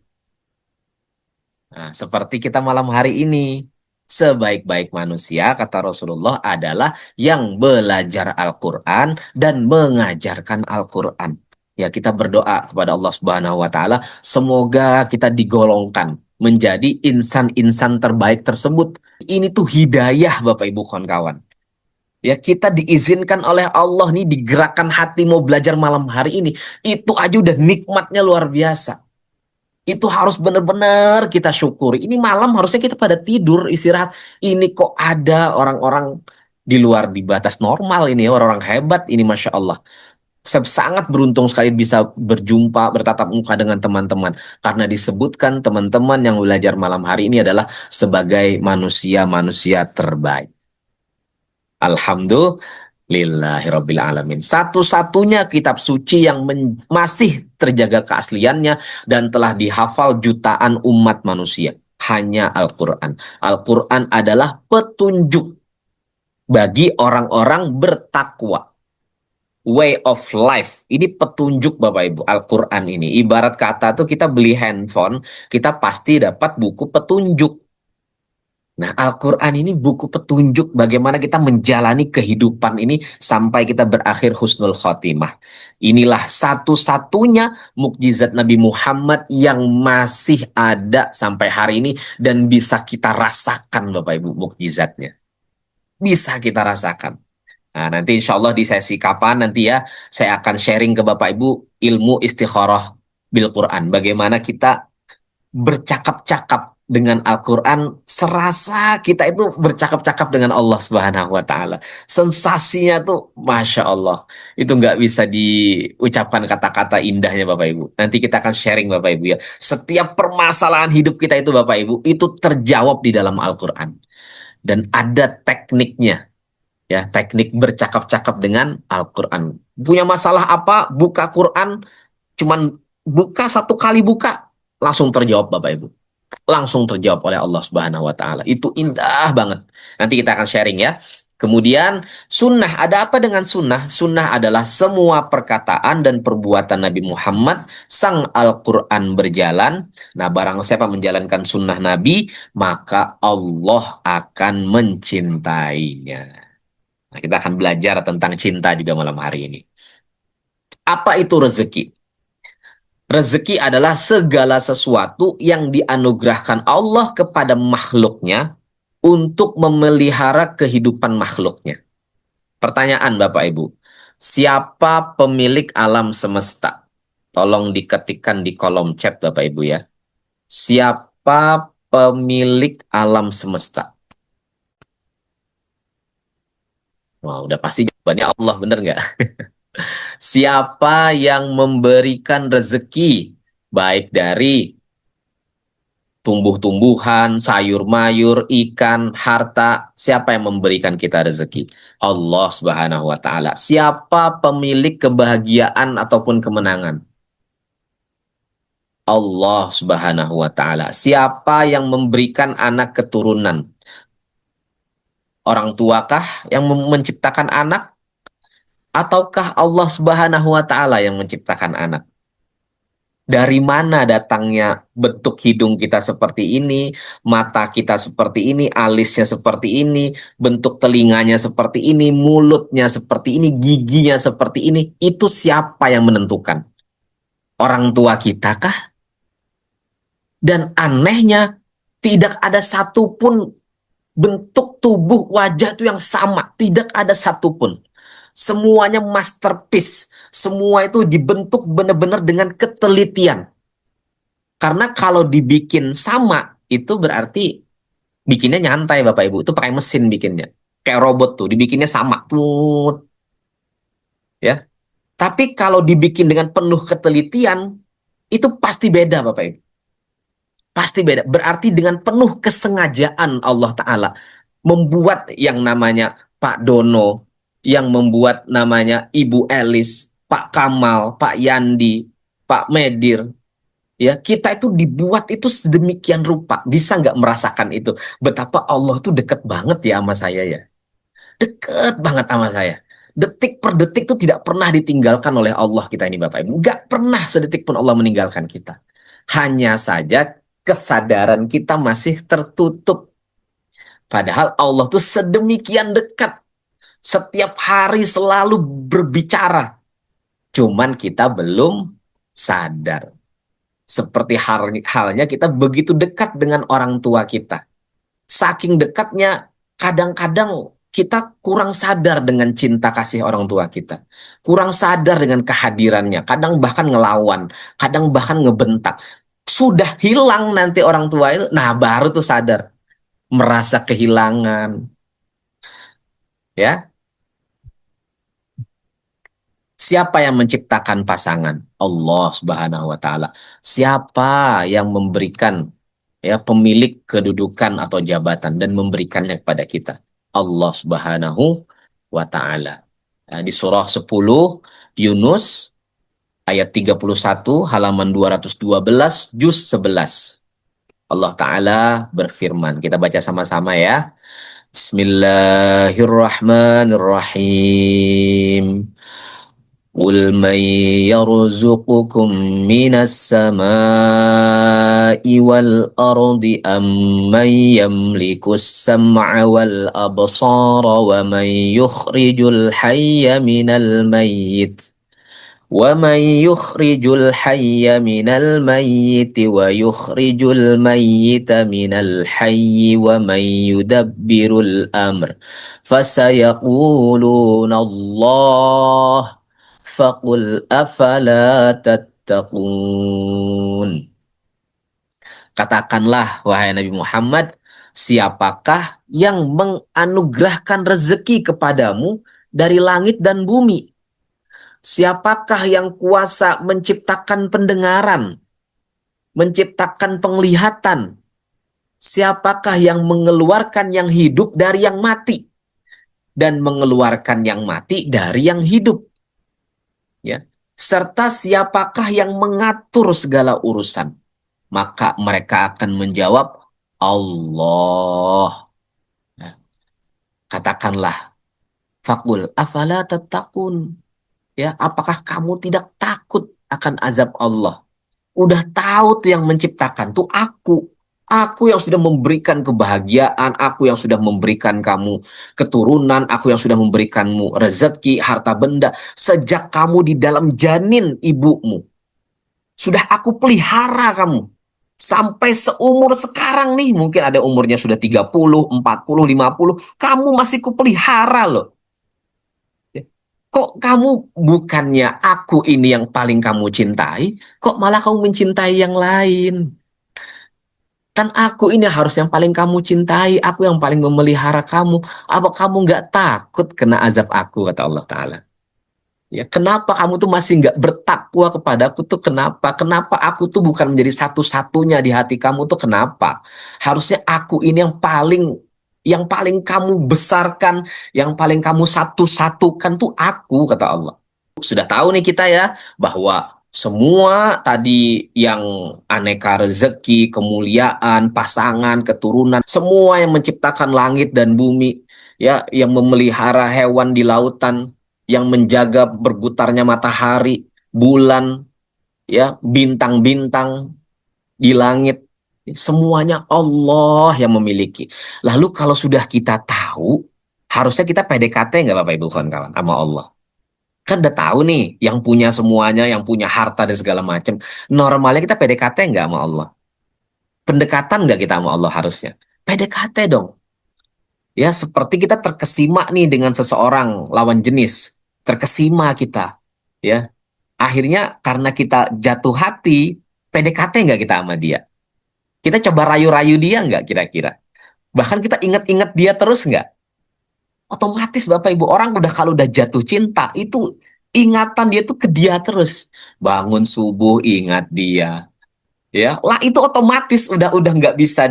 Nah, seperti kita malam hari ini, sebaik-baik manusia, kata Rasulullah, adalah yang belajar Al-Quran dan mengajarkan Al-Quran. Ya, kita berdoa kepada Allah Subhanahu wa Ta'ala, semoga kita digolongkan menjadi insan-insan terbaik tersebut. Ini tuh hidayah, Bapak Ibu kawan-kawan. Ya, kita diizinkan oleh Allah nih digerakkan hati mau belajar malam hari ini. Itu aja udah nikmatnya luar biasa. Itu harus benar-benar kita syukuri. Ini malam harusnya kita pada tidur, istirahat. Ini kok ada orang-orang di luar di batas normal ini, orang-orang hebat ini, Masya Allah. Saya sangat beruntung sekali bisa berjumpa, bertatap muka dengan teman-teman. Karena disebutkan teman-teman yang belajar malam hari ini adalah sebagai manusia-manusia terbaik. Alhamdulillahirabbil alamin. Satu-satunya kitab suci yang masih terjaga keasliannya dan telah dihafal jutaan umat manusia. Hanya Al-Quran. Al-Quran adalah petunjuk bagi orang-orang bertakwa. Way of life. Ini petunjuk Bapak Ibu. Al-Quran ini. Ibarat kata tuh kita beli handphone, kita pasti dapat buku petunjuk. Nah, Al-Quran ini buku petunjuk bagaimana kita menjalani kehidupan ini sampai kita berakhir husnul khotimah. Inilah satu-satunya mukjizat Nabi Muhammad yang masih ada sampai hari ini dan bisa kita rasakan Bapak Ibu mukjizatnya. Bisa kita rasakan. Nah, nanti insya Allah di sesi kapan nanti ya saya akan sharing ke Bapak Ibu ilmu istikharah bil Quran. Bagaimana kita bercakap-cakap dengan Al-Quran, serasa kita itu bercakap-cakap dengan Allah Subhanahu wa Ta'ala. Sensasinya tuh, Masya Allah, itu nggak bisa diucapkan kata-kata indahnya, Bapak Ibu. Nanti kita akan sharing, Bapak Ibu ya. Setiap permasalahan hidup kita itu, Bapak Ibu, itu terjawab di dalam Al-Quran. Dan ada tekniknya, ya, teknik bercakap-cakap dengan Al-Quran. Punya masalah apa? Buka Quran, cuman buka satu kali buka, langsung terjawab, Bapak Ibu, langsung terjawab oleh Allah Subhanahu wa Ta'ala. Itu indah banget. Nanti kita akan sharing ya. Kemudian sunnah, ada apa dengan sunnah? Sunnah adalah semua perkataan dan perbuatan Nabi Muhammad, sang Al-Quran berjalan. Nah, barang siapa menjalankan sunnah Nabi, maka Allah akan mencintainya. Nah, kita akan belajar tentang cinta juga malam hari ini. Apa itu rezeki? Rezeki adalah segala sesuatu yang dianugerahkan Allah kepada makhluknya untuk memelihara kehidupan makhluknya. Pertanyaan Bapak Ibu, siapa pemilik alam semesta? Tolong diketikkan di kolom chat Bapak Ibu ya. Siapa pemilik alam semesta? Wah, udah pasti jawabannya Allah, bener nggak? Siapa yang memberikan rezeki, baik dari tumbuh-tumbuhan, sayur-mayur, ikan, harta, siapa yang memberikan kita rezeki? Allah Subhanahu wa taala. Siapa pemilik kebahagiaan ataupun kemenangan? Allah Subhanahu wa taala. Siapa yang memberikan anak keturunan? Orang tuakah yang menciptakan anak ataukah Allah Subhanahu wa taala yang menciptakan anak? Dari mana datangnya bentuk hidung kita seperti ini, mata kita seperti ini, alisnya seperti ini, bentuk telinganya seperti ini, mulutnya seperti ini, giginya seperti ini? Itu siapa yang menentukan? Orang tua kita kah? Dan anehnya, tidak ada satupun bentuk tubuh wajah itu yang sama. Tidak ada satupun. Semuanya masterpiece. Semua itu dibentuk benar-benar dengan ketelitian. Karena kalau dibikin sama, itu berarti bikinnya nyantai Bapak Ibu. Itu pakai mesin bikinnya. Kayak robot tuh, dibikinnya sama. Tuh, ya. Tapi kalau dibikin dengan penuh ketelitian, itu pasti beda Bapak Ibu. Pasti beda. Berarti dengan penuh kesengajaan Allah Ta'ala membuat yang namanya Pak Dono, yang membuat namanya Ibu Elis, Pak Kamal, Pak Yandi, Pak Medir, ya kita itu dibuat itu sedemikian rupa. Bisa nggak merasakan itu? Betapa Allah tuh deket banget ya sama saya ya. Deket banget sama saya. Detik per detik itu tidak pernah ditinggalkan oleh Allah kita ini Bapak Ibu. Nggak pernah sedetik pun Allah meninggalkan kita. Hanya saja kesadaran kita masih tertutup. Padahal Allah tuh sedemikian dekat. Setiap hari selalu berbicara. Cuman kita belum sadar. Seperti halnya kita begitu dekat dengan orang tua kita. Saking dekatnya, kadang-kadang kita kurang sadar dengan cinta kasih orang tua kita. Kurang sadar dengan kehadirannya. Kadang bahkan ngelawan. Kadang bahkan ngebentak. Sudah hilang nanti orang tua itu, nah baru tuh sadar. Merasa kehilangan. Ya, siapa yang menciptakan pasangan? Allah Subhanahu wa taala. Siapa yang memberikan ya pemilik kedudukan atau jabatan dan memberikannya kepada kita? Allah Subhanahu wa taala. Di surah 10 Yunus ayat 31 halaman 212 juz 11. Allah taala berfirman. Kita baca sama-sama ya. Bismillahirrahmanirrahim. قل من يرزقكم من السماء والأرض أم من يملك السمع والأبصار ومن يخرج الحي من الميت ويخرج الميت من الحي ومن يدبر الأمر فسيقولون الله فقل أفلا تتقون. Katakanlah, wahai Nabi Muhammad, siapakah yang menganugerahkan rezeki kepadamu dari langit dan bumi? Siapakah yang kuasa menciptakan pendengaran, menciptakan penglihatan? Siapakah yang mengeluarkan yang hidup dari yang mati dan mengeluarkan yang mati dari yang hidup? Ya. Serta siapakah yang mengatur segala urusan? Maka mereka akan menjawab, Allah. Ya. Katakanlah, Fakul, afala tattaqun. Ya, apakah kamu tidak takut akan azab Allah? Udah tahu tuh yang menciptakan tuh aku. Aku yang sudah memberikan kebahagiaan, aku yang sudah memberikan kamu keturunan, aku yang sudah memberikanmu rezeki, harta benda. Sejak kamu di dalam janin ibumu, sudah aku pelihara kamu. Sampai seumur sekarang nih, mungkin ada umurnya sudah 30, 40, 50, kamu masih kupelihara loh. Kok kamu bukannya aku ini yang paling kamu cintai, kok malah kamu mencintai yang lain? Kan aku ini harus yang paling kamu cintai, aku yang paling memelihara kamu. Apa kamu nggak takut kena azab aku, kata Allah Ta'ala. Ya, kenapa kamu tuh masih nggak bertakwa kepadaku tuh kenapa? Kenapa aku tuh bukan menjadi satu-satunya di hati kamu tuh kenapa? Harusnya aku ini yang paling kamu besarkan, yang paling kamu satu-satukan tuh aku, kata Allah. Sudah tahu nih kita ya bahwa semua tadi yang aneka rezeki, kemuliaan, pasangan, keturunan, semua yang menciptakan langit dan bumi, ya, yang memelihara hewan di lautan, yang menjaga berputarnya matahari, bulan, ya, bintang-bintang di langit, semuanya Allah yang memiliki. Lalu kalau sudah kita tahu, harusnya kita PDKT nggak Bapak Ibu kawan-kawan sama Allah? Kan udah tahu nih yang punya semuanya, yang punya harta dan segala macam. Normalnya kita PDKT nggak sama Allah? Pendekatan nggak kita sama Allah harusnya? PDKT dong. Ya, seperti kita terkesima nih dengan seseorang lawan jenis. Terkesima kita. Ya, akhirnya karena kita jatuh hati, PDKT nggak kita sama dia? Kita coba rayu-rayu dia nggak kira-kira? Bahkan kita ingat-ingat dia terus nggak? Otomatis Bapak Ibu orang kalau udah jatuh cinta itu ingatan dia tuh ke dia terus. Bangun subuh ingat dia, ya lah itu otomatis udah nggak bisa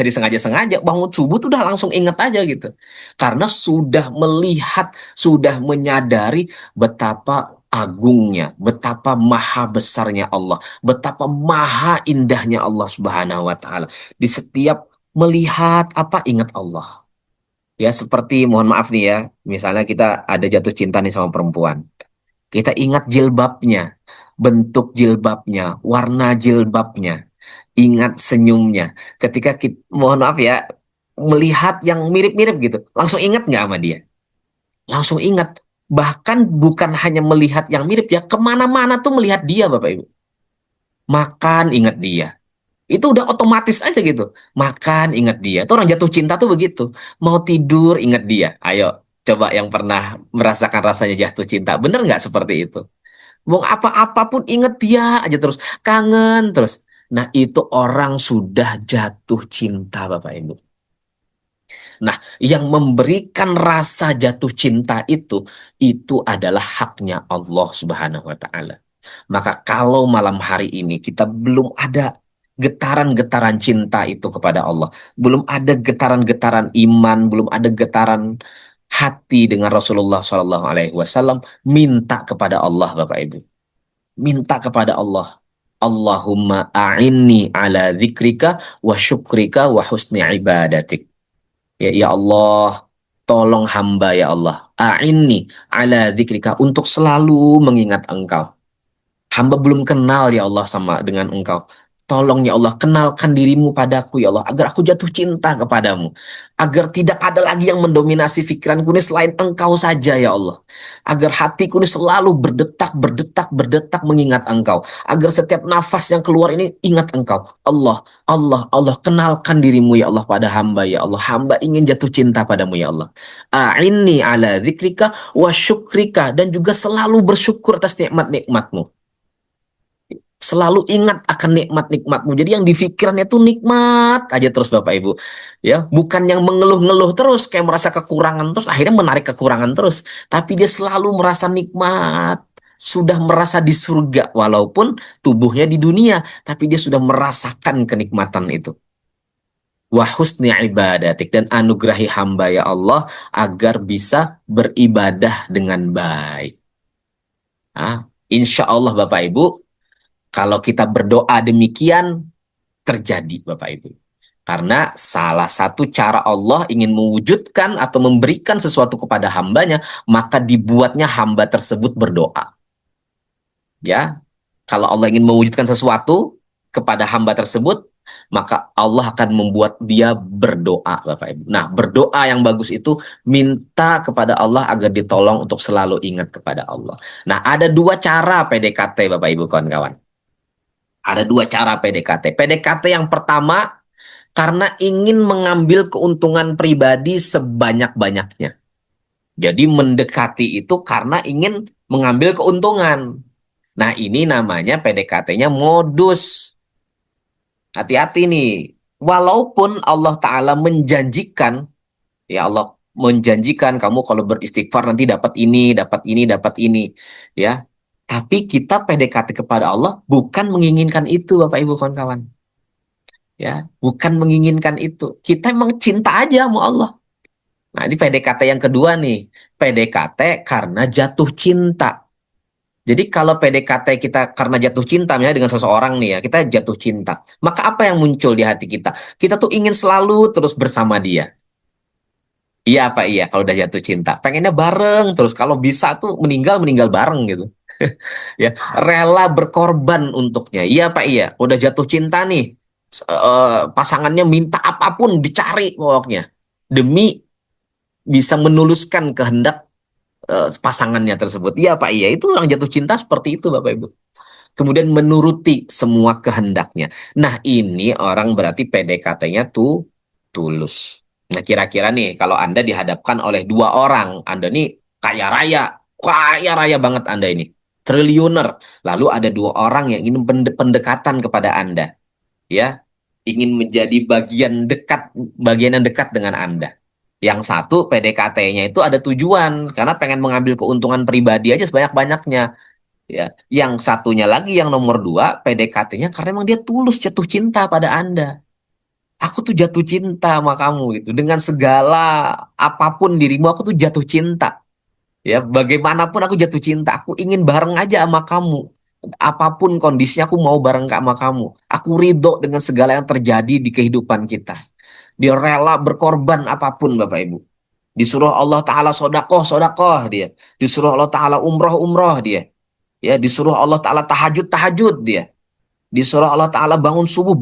disengaja-sengaja. Bangun subuh tuh udah langsung ingat aja gitu, karena sudah melihat, sudah menyadari betapa agungnya, betapa maha besarnya Allah, betapa maha indahnya Allah Subhanahu Wa Taala. Di setiap melihat apa, ingat Allah. Ya, seperti mohon maaf nih ya, misalnya kita ada jatuh cinta nih sama perempuan. Kita ingat jilbabnya, bentuk jilbabnya, warna jilbabnya, ingat senyumnya. Ketika kita, mohon maaf ya, melihat yang mirip-mirip gitu, langsung ingat nggak sama dia? Langsung ingat. Bahkan bukan hanya melihat yang mirip ya, kemana-mana tuh melihat dia Bapak Ibu. Makan ingat dia. Itu udah otomatis aja gitu. Makan ingat dia. Tuh orang jatuh cinta tuh begitu. Mau tidur ingat dia. Ayo, coba yang pernah merasakan rasanya jatuh cinta. Bener nggak seperti itu? Mau apa-apapun inget dia aja terus. Kangen terus. Nah, itu orang sudah jatuh cinta, Bapak Ibu. Nah, yang memberikan rasa jatuh cinta itu adalah haknya Allah Subhanahu wa Ta'ala. Maka kalau malam hari ini kita belum ada getaran-getaran cinta itu kepada Allah, belum ada getaran-getaran iman, belum ada getaran hati dengan Rasulullah Shallallahu Alaihi Wasallam, minta kepada Allah, Bapak Ibu. Minta kepada Allah. Allahumma a'inni ala dzikrika wa syukrika wa husni ibadatik. Ya, ya Allah, tolong hamba ya Allah. A'inni ala dzikrika, untuk selalu mengingat Engkau. Hamba belum kenal ya Allah sama dengan Engkau. Tolong ya Allah, kenalkan dirimu padaku ya Allah, agar aku jatuh cinta kepadamu. Agar tidak ada lagi yang mendominasi pikiranku ini selain Engkau saja ya Allah. Agar hatiku ini selalu berdetak, berdetak, berdetak mengingat Engkau. Agar setiap nafas yang keluar ini ingat Engkau. Allah, Allah, Allah, kenalkan dirimu ya Allah pada hamba ya Allah. Hamba ingin jatuh cinta padamu ya Allah. A'inni ala dzikrika wa syukrika, dan juga selalu bersyukur atas nikmat-nikmatmu. Selalu ingat akan nikmat-nikmatmu. Jadi yang difikirannya itu nikmat aja terus Bapak Ibu. Ya, bukan yang mengeluh-ngeluh terus kayak merasa kekurangan terus akhirnya menarik kekurangan terus, tapi dia selalu merasa nikmat. Sudah merasa di surga walaupun tubuhnya di dunia, tapi dia sudah merasakan kenikmatan itu. Wa husni ibadatik, dan anugerahi hamba ya Allah agar bisa beribadah dengan baik. Insya Allah Bapak Ibu, kalau kita berdoa demikian, terjadi Bapak Ibu. Karena salah satu cara Allah ingin mewujudkan atau memberikan sesuatu kepada hambanya, maka dibuatnya hamba tersebut berdoa. Ya, kalau Allah ingin mewujudkan sesuatu kepada hamba tersebut, maka Allah akan membuat dia berdoa, Bapak Ibu. Nah, berdoa yang bagus itu minta kepada Allah agar ditolong untuk selalu ingat kepada Allah. Nah, ada dua cara PDKT, Bapak Ibu kawan-kawan. Ada dua cara PDKT. PDKT yang pertama, karena ingin mengambil keuntungan pribadi sebanyak-banyaknya. Jadi mendekati itu karena ingin mengambil keuntungan. Nah, ini namanya PDKT-nya modus. Hati-hati nih. Walaupun Allah Ta'ala menjanjikan, ya Allah menjanjikan kamu kalau beristighfar nanti dapat ini, dapat ini, dapat ini. Ya. Tapi kita PDKT kepada Allah bukan menginginkan itu, Bapak Ibu kawan-kawan. Ya, bukan menginginkan itu. Kita emang cinta aja sama Allah. Nah, ini PDKT yang kedua nih. PDKT karena jatuh cinta. Jadi kalau PDKT kita karena jatuh cinta misalnya dengan seseorang nih ya, kita jatuh cinta. Maka apa yang muncul di hati kita? Kita tuh ingin selalu terus bersama dia. Iya apa iya kalau udah jatuh cinta. Pengennya bareng terus kalau bisa tuh meninggal meninggal bareng gitu. Ya, rela berkorban untuknya. Iya apa iya? Udah jatuh cinta nih. Pasangannya minta apapun dicari pokoknya. Demi bisa menuluskan kehendak pasangannya tersebut. Iya Pak, iya. Itu orang jatuh cinta seperti itu Bapak Ibu. Kemudian menuruti semua kehendaknya. Nah, ini orang berarti PDKT-nya tuh tulus. Nah, kira-kira nih kalau Anda dihadapkan oleh dua orang, Anda nih kaya raya banget Anda ini. Triliuner. Lalu ada dua orang yang ingin pendekatan kepada Anda, ya. Ingin menjadi bagian yang dekat dengan Anda. Yang satu PDKT-nya itu ada tujuan karena pengen mengambil keuntungan pribadi aja sebanyak-banyaknya. Ya, yang satunya lagi yang nomor dua PDKT-nya karena emang dia tulus jatuh cinta pada Anda. Aku tuh jatuh cinta sama kamu gitu. Dengan segala apapun dirimu aku tuh jatuh cinta. Ya, bagaimanapun aku jatuh cinta. Aku ingin bareng aja sama kamu. Apapun kondisinya aku mau bareng sama kamu. Aku ridho dengan segala yang terjadi di kehidupan kita. Dia rela berkorban apapun Bapak Ibu. Disuruh Allah Ta'ala sodakoh, sodakoh dia. Disuruh Allah Ta'ala umroh, umroh dia. Ya, disuruh Allah Ta'ala tahajud, tahajud dia. Disuruh Allah Ta'ala bangun subuh.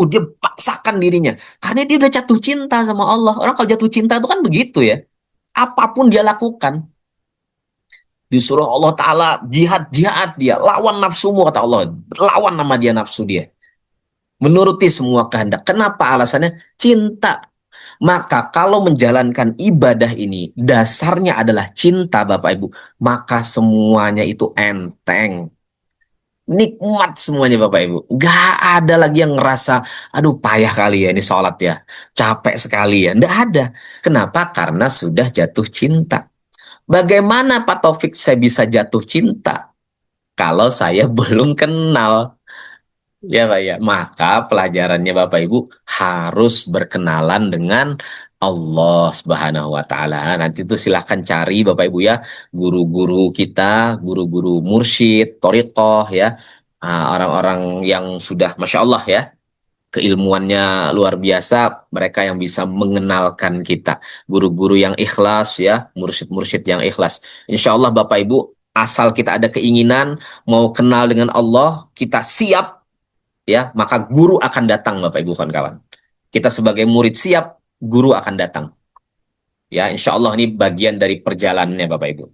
Dia paksakan dirinya. Karena dia udah jatuh cinta sama Allah. Orang kalau jatuh cinta itu kan begitu ya. Apapun dia lakukan. Disuruh Allah Ta'ala jihad, jihad dia. Lawan nafsumu, kata Allah. Lawan nama dia nafsu dia. Menuruti semua kehendak. Kenapa alasannya? Cinta. Maka kalau menjalankan ibadah ini dasarnya adalah cinta Bapak Ibu, maka semuanya itu enteng. Nikmat semuanya Bapak Ibu. Gak ada lagi yang ngerasa, aduh payah kali ya ini sholat ya. Capek sekali ya. Nggak ada. Kenapa? Karena sudah jatuh cinta. Bagaimana Pak Taufik saya bisa jatuh cinta kalau saya belum kenal? Ya Pak ya, maka pelajarannya Bapak Ibu harus berkenalan dengan Allah Subhanahu wa taala. Nanti itu silahkan cari Bapak Ibu ya, guru-guru kita, guru-guru mursyid, thoriqoh ya, orang-orang yang sudah Masya Allah ya, keilmuannya luar biasa, mereka yang bisa mengenalkan kita, guru-guru yang ikhlas ya, mursyid-mursyid yang ikhlas. Insya Allah Bapak Ibu, asal kita ada keinginan mau kenal dengan Allah, kita siap ya, maka guru akan datang Bapak Ibu kawan-kawan. Kita sebagai murid siap, guru akan datang. Ya, insya Allah ini bagian dari perjalanannya Bapak Ibu.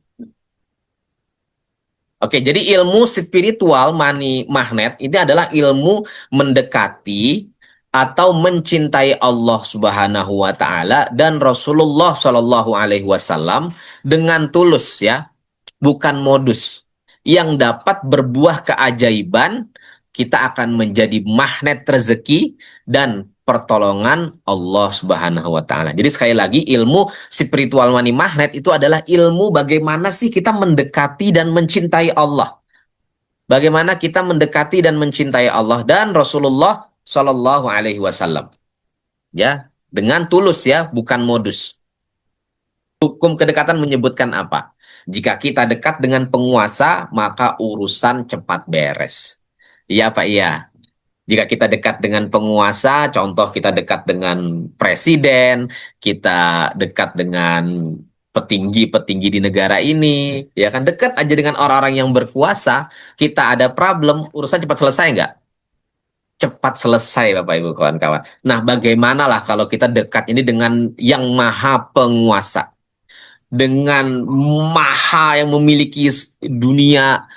Oke, jadi ilmu spiritual money magnet ini adalah ilmu mendekati atau mencintai Allah Subhanahu wa taala dan Rasulullah Shallallahu alaihi wasallam dengan tulus ya, bukan modus, yang dapat berbuah keajaiban. Kita akan menjadi magnet rezeki dan pertolongan Allah Subhanahu wa taala. Jadi sekali lagi ilmu spiritual money magnet itu adalah ilmu bagaimana sih kita mendekati dan mencintai Allah. Bagaimana kita mendekati dan mencintai Allah dan Rasulullah Shallallahu alaihi wasallam. Ya, dengan tulus ya, bukan modus. Hukum kedekatan menyebutkan apa? Jika kita dekat dengan penguasa, maka urusan cepat beres. Iya, Pak, iya. Jika kita dekat dengan penguasa, contoh kita dekat dengan presiden, kita dekat dengan petinggi-petinggi di negara ini, ya kan dekat aja dengan orang-orang yang berkuasa, kita ada problem, urusan cepat selesai nggak? Cepat selesai, Bapak Ibu kawan-kawan. Nah, bagaimana lah kalau kita dekat ini dengan yang maha penguasa, dengan maha yang memiliki dunia,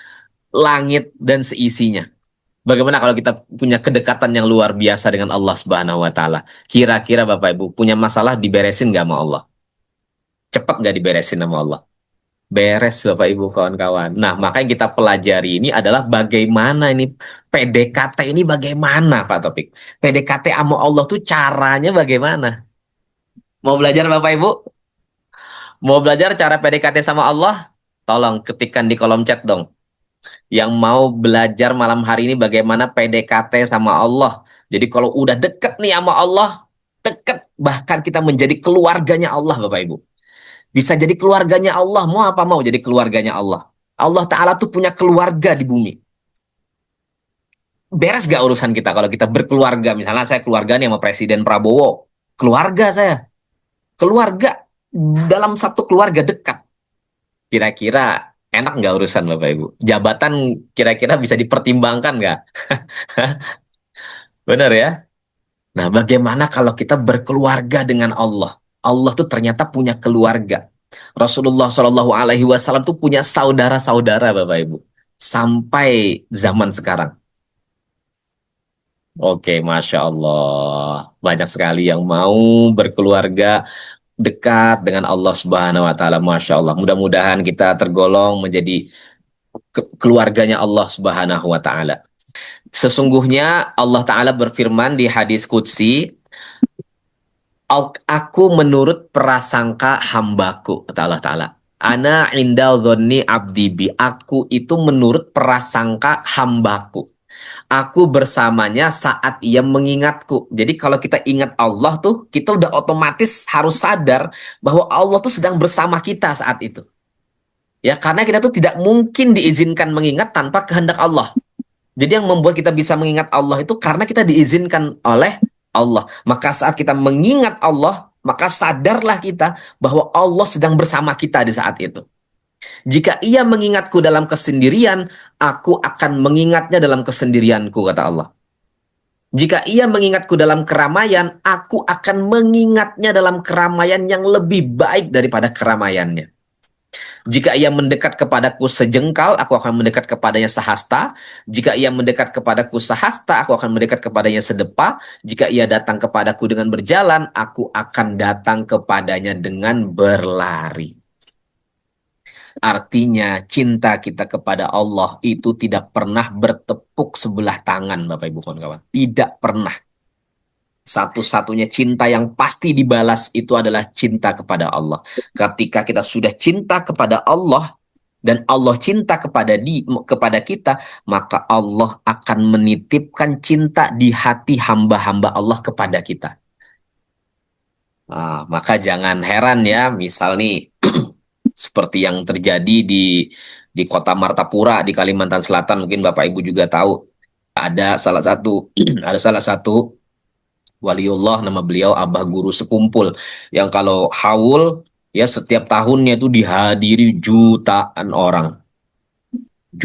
langit, dan seisinya. Bagaimana kalau kita punya kedekatan yang luar biasa dengan Allah Subhanahu wa taala? Kira-kira Bapak Ibu punya masalah diberesin nggak sama Allah? Cepat nggak diberesin sama Allah? Beres Bapak Ibu kawan-kawan. Nah, maka yang kita pelajari ini adalah bagaimana ini PDKT ini bagaimana Pak Topik. PDKT sama Allah tuh caranya bagaimana? Mau belajar Bapak Ibu? Mau belajar cara PDKT sama Allah? Tolong ketikkan di kolom chat dong. Yang mau belajar malam hari ini bagaimana PDKT sama Allah. Jadi kalau udah deket nih sama Allah, deket. Bahkan kita menjadi keluarganya Allah Bapak Ibu. Bisa jadi keluarganya Allah. Mau apa mau jadi keluarganya Allah? Allah Ta'ala tuh punya keluarga di bumi. Beres gak urusan kita kalau kita berkeluarga? Misalnya saya keluarga nih sama Presiden Prabowo. Keluarga saya. Keluarga. Dalam satu keluarga dekat. Kira-kira enak nggak urusan Bapak Ibu? Jabatan kira-kira bisa dipertimbangkan nggak? Benar ya? Nah, bagaimana kalau kita berkeluarga dengan Allah? Allah tuh ternyata punya keluarga. Rasulullah Shallallahu Alaihi Wasallam tuh punya saudara-saudara, Bapak Ibu, sampai zaman sekarang. Oke, Masya Allah. Banyak sekali yang mau berkeluarga dekat dengan Allah Subhanahu wa Ta'ala. Masya Allah. Mudah-mudahan kita tergolong menjadi keluarganya Allah Subhanahu wa Ta'ala. Sesungguhnya Allah Ta'ala berfirman di hadis Qudsi, Aku menurut prasangka hambaku, kata Allah Ta'ala. Ana indal dhonni abdi bi. Aku itu menurut prasangka hambaku. Aku bersamanya saat ia mengingatku. Jadi kalau kita ingat Allah tuh, kita udah otomatis harus sadar bahwa Allah tuh sedang bersama kita saat itu. Ya, karena kita tuh tidak mungkin diizinkan mengingat tanpa kehendak Allah. Jadi yang membuat kita bisa mengingat Allah itu karena kita diizinkan oleh Allah. Maka saat kita mengingat Allah, maka sadarlah kita bahwa Allah sedang bersama kita di saat itu. Jika ia mengingatku dalam kesendirian, aku akan mengingatnya dalam kesendirianku, kata Allah. Jika ia mengingatku dalam keramaian, aku akan mengingatnya dalam keramaian yang lebih baik daripada keramaiannya. Jika ia mendekat kepadaku sejengkal, aku akan mendekat kepadanya sehasta. Jika ia mendekat kepadaku sehasta, aku akan mendekat kepadanya sedepa. Jika ia datang kepadaku dengan berjalan, aku akan datang kepadanya dengan berlari. Artinya, cinta kita kepada Allah itu tidak pernah bertepuk sebelah tangan, Bapak Ibu kawan-kawan. Tidak pernah. Satu-satunya cinta yang pasti dibalas itu adalah cinta kepada Allah. Ketika kita sudah cinta kepada Allah dan Allah cinta kepada kita, maka Allah akan menitipkan cinta di hati hamba-hamba Allah kepada kita. Maka jangan heran ya, misal nih seperti yang terjadi di kota Martapura di Kalimantan Selatan, mungkin Bapak Ibu juga tahu. Ada salah satu ada salah satu waliullah, nama beliau Abah Guru Sekumpul, yang kalau haul ya setiap tahunnya itu dihadiri jutaan orang, 5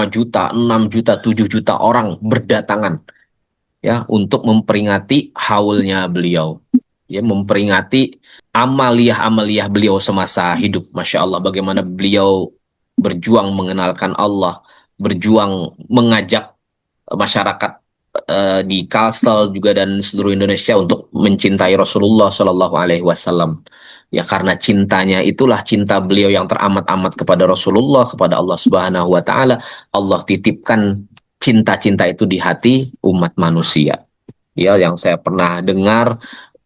juta, 6 juta, 7 juta orang berdatangan ya untuk memperingati haulnya beliau, ya memperingati amaliyah-amaliyah beliau semasa hidup. Masya Allah, bagaimana beliau berjuang mengenalkan Allah, berjuang mengajak masyarakat di Kalsel juga dan seluruh Indonesia untuk mencintai Rasulullah Shallallahu Alaihi Wasallam. Ya karena cintanya itulah cinta beliau yang teramat-amat kepada Rasulullah, kepada Allah Subhanahu Wa Taala. Allah titipkan cinta-cinta itu di hati umat manusia. Ya, yang saya pernah dengar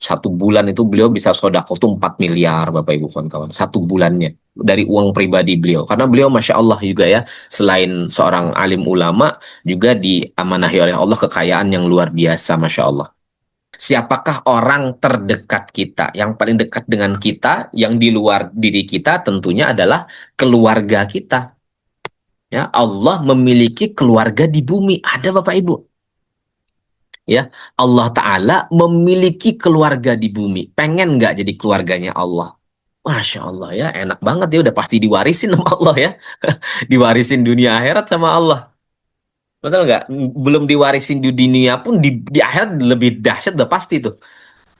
1 bulan itu beliau bisa sodako tuh 4 miliar Bapak Ibu kawan-kawan. 1 bulannya dari uang pribadi beliau. Karena beliau Masya Allah juga ya, selain seorang alim ulama, juga diamanahi oleh Allah kekayaan yang luar biasa Masya Allah. Siapakah orang terdekat kita? Yang paling dekat dengan kita, yang di luar diri kita tentunya adalah keluarga kita. Ya, Allah memiliki keluarga di bumi. Ada Bapak Ibu. Ya, Allah Ta'ala memiliki keluarga di bumi. Pengen nggak jadi keluarganya Allah? Masya Allah ya, enak banget ya, udah pasti diwarisin sama Allah ya. Diwarisin dunia akhirat sama Allah. Betul nggak? Belum diwarisin di dunia pun di akhirat lebih dahsyat udah pasti tuh.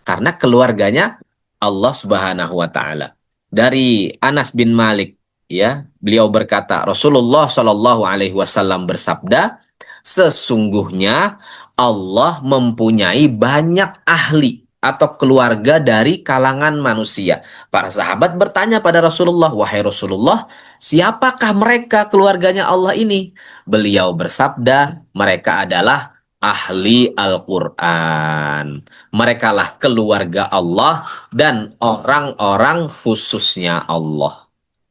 Karena keluarganya Allah Subhanahu wa Ta'ala. Dari Anas bin Malik, ya, beliau berkata, Rasulullah Shallallahu Alaihi Wasallam bersabda, sesungguhnya Allah mempunyai banyak ahli. atau keluarga dari kalangan manusia? Para sahabat bertanya pada Rasulullah, "Wahai Rasulullah, siapakah mereka keluarganya Allah ini?" Beliau bersabda, "Mereka adalah ahli Al-Quran. Merekalah keluarga Allah dan orang-orang khususnya Allah."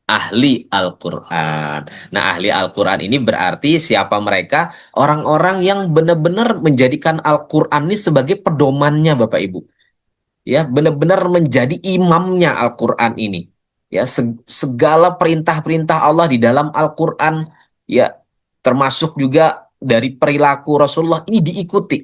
Ahli Al-Quran. Nah, ahli Al-Quran ini berarti siapa mereka? Orang-orang yang benar-benar menjadikan Al-Quran ini sebagai pedomannya, Bapak Ibu. Ya, benar-benar menjadi imamnya Al-Quran ini. Ya, segala perintah-perintah Allah di dalam Al-Quran, ya, termasuk juga dari perilaku Rasulullah ini diikuti.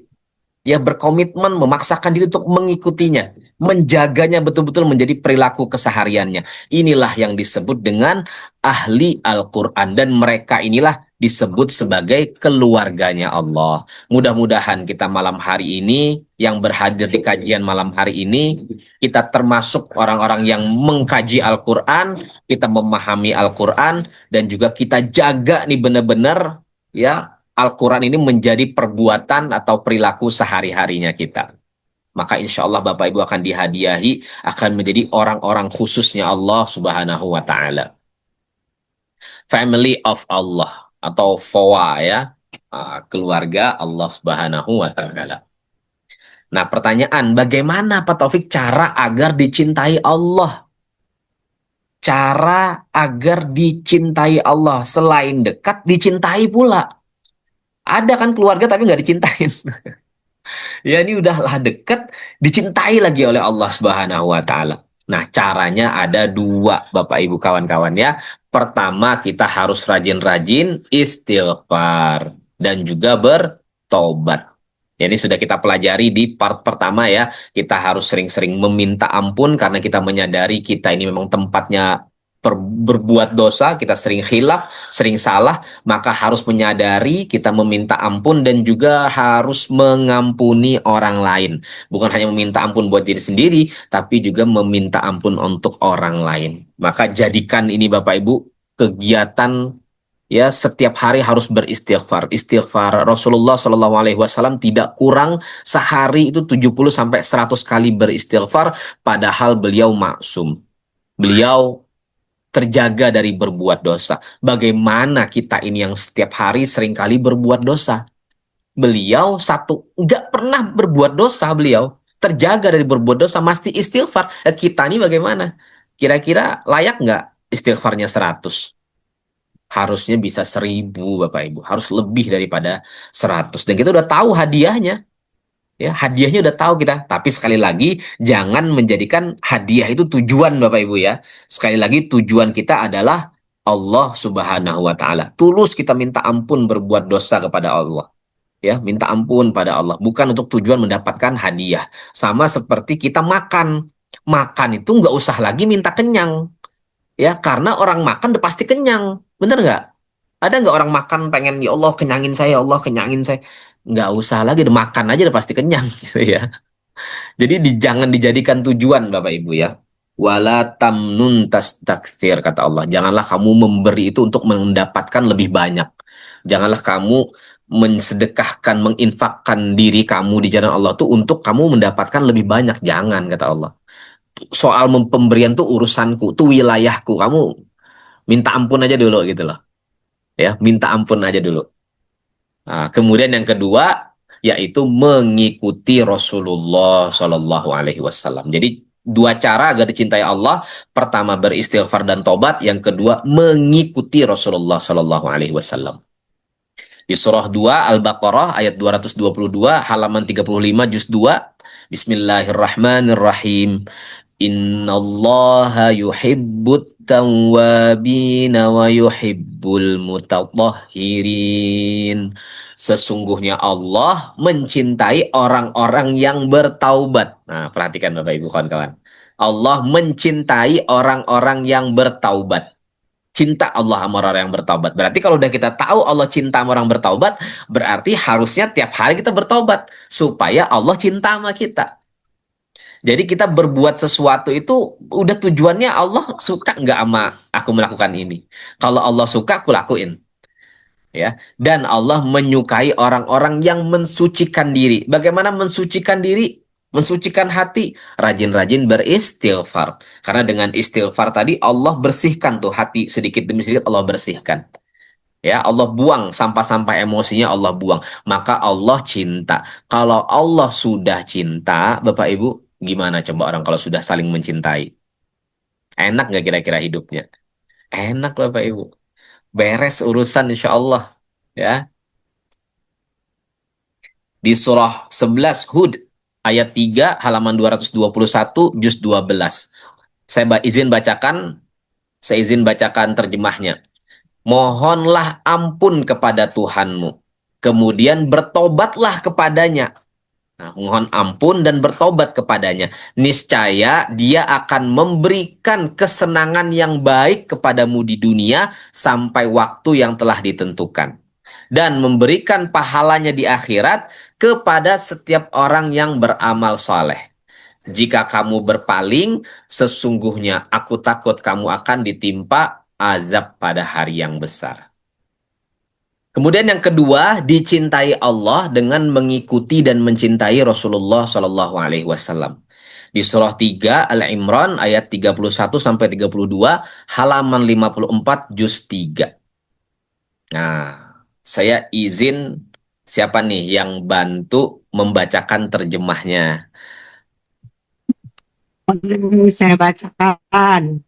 Dia berkomitmen memaksakan diri untuk mengikutinya, menjaganya betul-betul menjadi perilaku kesehariannya. Inilah yang disebut dengan ahli Al-Quran, dan mereka inilah disebut sebagai keluarganya Allah. Mudah-mudahan kita malam hari ini, yang berhadir di kajian malam hari ini, kita termasuk orang-orang yang mengkaji Al-Quran, kita memahami Al-Quran, dan juga kita jaga nih benar-benar, ya, Al-Quran ini menjadi perbuatan atau perilaku sehari-harinya kita. Maka insya Allah Bapak Ibu akan dihadiahi, akan menjadi orang-orang khususnya Allah Subhanahu wa Ta'ala. Family of Allah atau FOA, ya. Keluarga Allah Subhanahu wa Ta'ala. Nah, pertanyaan, bagaimana Pak Taufik cara agar dicintai Allah? Cara agar dicintai Allah, selain dekat, dicintai pula. Ada kan keluarga tapi nggak dicintain. Ya, ini udahlah deket, dicintai lagi oleh Allah Subhanahu wa Ta'ala. Nah, caranya ada dua, Bapak Ibu kawan-kawan, ya. Pertama, kita harus rajin-rajin istighfar dan juga bertobat. Ya, ini sudah kita pelajari di part pertama, ya. Kita harus sering-sering meminta ampun karena kita menyadari kita ini memang tempatnya berbuat dosa, kita sering khilaf, sering salah, maka harus menyadari kita meminta ampun dan juga harus mengampuni orang lain. Bukan hanya meminta ampun buat diri sendiri, tapi juga meminta ampun untuk orang lain. Maka jadikan ini Bapak Ibu kegiatan, ya, setiap hari harus beristighfar. Istighfar Rasulullah Shallallahu Alaihi Wasallam tidak kurang sehari itu 70 sampai 100 kali beristighfar, padahal beliau maksum. Beliau terjaga dari berbuat dosa. Bagaimana kita ini yang setiap hari seringkali berbuat dosa? Beliau satu, nggak pernah berbuat dosa, beliau terjaga dari berbuat dosa, mesti istighfar. Kita ini bagaimana? Kira-kira layak nggak istighfarnya 100? Harusnya bisa 1000, Bapak Ibu. Harus lebih daripada 100. Dan kita udah tahu hadiahnya. Ya, hadiahnya udah tahu kita. Tapi sekali lagi, jangan menjadikan hadiah itu tujuan, Bapak Ibu, ya. Sekali lagi, tujuan kita adalah Allah Subhanahu wa Ta'ala. Tulus kita minta ampun berbuat dosa kepada Allah. Ya, minta ampun pada Allah. Bukan untuk tujuan mendapatkan hadiah. Sama seperti kita makan. Makan itu nggak usah lagi minta kenyang. Ya, karena orang makan udah pasti kenyang. Bener nggak? Ada nggak orang makan pengen, ya Allah kenyangin saya, ya Allah kenyangin saya. Nggak usah lagi, udah makan aja udah pasti kenyang gitu, ya. Jadi jangan dijadikan tujuan Bapak Ibu, ya. Wala tamnun tastakthir, kata Allah. Janganlah kamu memberi itu untuk mendapatkan lebih banyak. Janganlah kamu mensedekahkan, menginfakkan diri kamu di jalan Allah tuh untuk kamu mendapatkan lebih banyak. Jangan, kata Allah. Soal pemberian tuh urusanku, tuh wilayahku. Kamu minta ampun aja dulu gitu loh. Ya, minta ampun aja dulu. Nah, kemudian yang kedua yaitu mengikuti Rasulullah Shallallahu Alaihi Wasallam. Jadi dua cara agar dicintai Allah: pertama beristighfar dan tobat, yang kedua mengikuti Rasulullah Shallallahu Alaihi Wasallam. Di surah 2 Al-Baqarah ayat 222, halaman 35 juz 2, Bismillahirrahmanirrahim. Innallaha yuhibbut tawwabina wa yuhibbul mutatahhirin. Sesungguhnya Allah mencintai orang-orang yang bertaubat. Nah, perhatikan Bapak Ibu kawan-kawan. Allah mencintai orang-orang yang bertaubat. Cinta Allah sama orang yang bertaubat. Berarti kalau udah kita tahu Allah cinta sama orang bertaubat, berarti harusnya tiap hari kita bertaubat supaya Allah cinta sama kita. Jadi kita berbuat sesuatu itu udah tujuannya Allah suka nggak sama aku melakukan ini. Kalau Allah suka, aku lakuin. Ya. Dan Allah menyukai orang-orang yang mensucikan diri. Bagaimana mensucikan diri? mensucikan hati, rajin-rajin beristighfar. Karena dengan istighfar tadi Allah bersihkan tuh hati sedikit demi sedikit Allah bersihkan. Ya, Allah buang sampah-sampah emosinya Allah buang. Maka Allah cinta. Kalau Allah sudah cinta, Bapak Ibu, gimana coba orang kalau sudah saling mencintai? Enak nggak kira-kira hidupnya? Enak Bapak Ibu. Beres urusan insya Allah. Ya. Di surah 11 Hud ayat 3 halaman 221 juz 12. Izin bacakan, saya izin bacakan terjemahnya. Mohonlah ampun kepada Tuhanmu. Kemudian bertobatlah kepadanya. Nah, mohon ampun dan bertobat kepadanya. Niscaya dia akan memberikan kesenangan yang baik kepadamu di dunia sampai waktu yang telah ditentukan. Dan memberikan pahalanya di akhirat kepada setiap orang yang beramal soleh. Jika kamu berpaling, sesungguhnya aku takut kamu akan ditimpa azab pada hari yang besar. Kemudian yang kedua, dicintai Allah dengan mengikuti dan mencintai Rasulullah Shallallahu Alaihi Wasallam. Di surah 3 Al-Imran ayat 31 sampai 32, halaman 54 juz 3. Nah, saya izin siapa nih yang bantu membacakan terjemahnya?
Saya bacakan.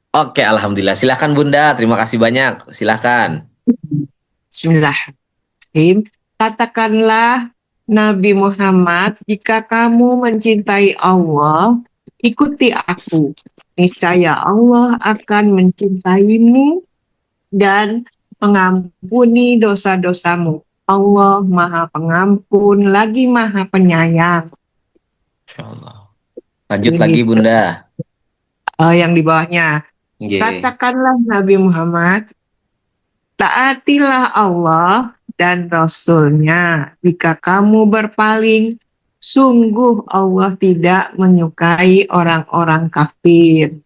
Oke, Alhamdulillah. Silahkan Bunda, terima kasih banyak. Silahkan.
Bismillahirrahmanirrahim. Katakanlah, Nabi Muhammad, jika kamu mencintai Allah, ikuti aku. Niscaya Allah akan mencintaimu dan mengampuni dosa-dosamu. Allah Maha Pengampun lagi Maha Penyayang.
Insya Allah. Lanjut lagi
Begitu.
Bunda.
Yang di bawahnya.
Nggih.
Katakanlah Nabi Muhammad, taatilah Allah dan Rasul-Nya. Jika kamu berpaling, sungguh Allah tidak menyukai orang-orang kafir.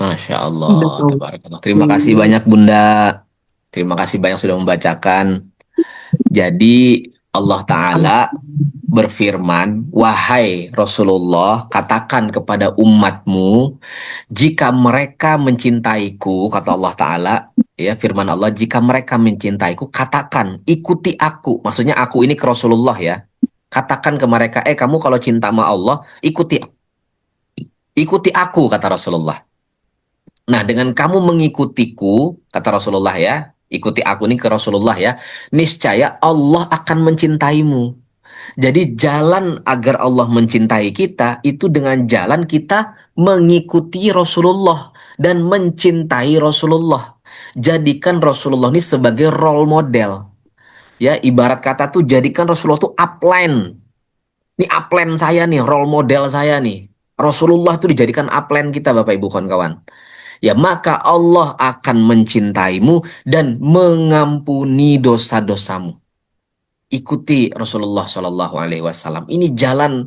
Masya Allah.
Betul.
Tabarakallah. Terima kasih banyak Bunda. Terima kasih banyak sudah membacakan. Jadi Allah Ta'ala berfirman, wahai Rasulullah, katakan kepada umatmu, jika mereka mencintaiku, kata Allah Ta'ala, ya firman Allah, jika mereka mencintaiku, katakan, ikuti aku. Maksudnya aku ini ke Rasulullah ya. Katakan ke mereka, kamu kalau cinta sama Allah, ikuti aku, kata Rasulullah. Nah, dengan kamu mengikutiku, kata Rasulullah ya, ikuti aku ini ke Rasulullah ya, niscaya Allah akan mencintaimu. Jadi jalan agar Allah mencintai kita itu dengan jalan kita mengikuti Rasulullah dan mencintai Rasulullah. Jadikan Rasulullah ini sebagai role model. Ya, ibarat kata tuh jadikan Rasulullah tuh upline. Ini upline saya nih, role model saya nih. Rasulullah itu dijadikan upline kita Bapak Ibu kawan-kawan. Ya, maka Allah akan mencintaimu dan mengampuni dosa-dosamu. Ikuti Rasulullah Shallallahu Alaihi Wasallam. Ini jalan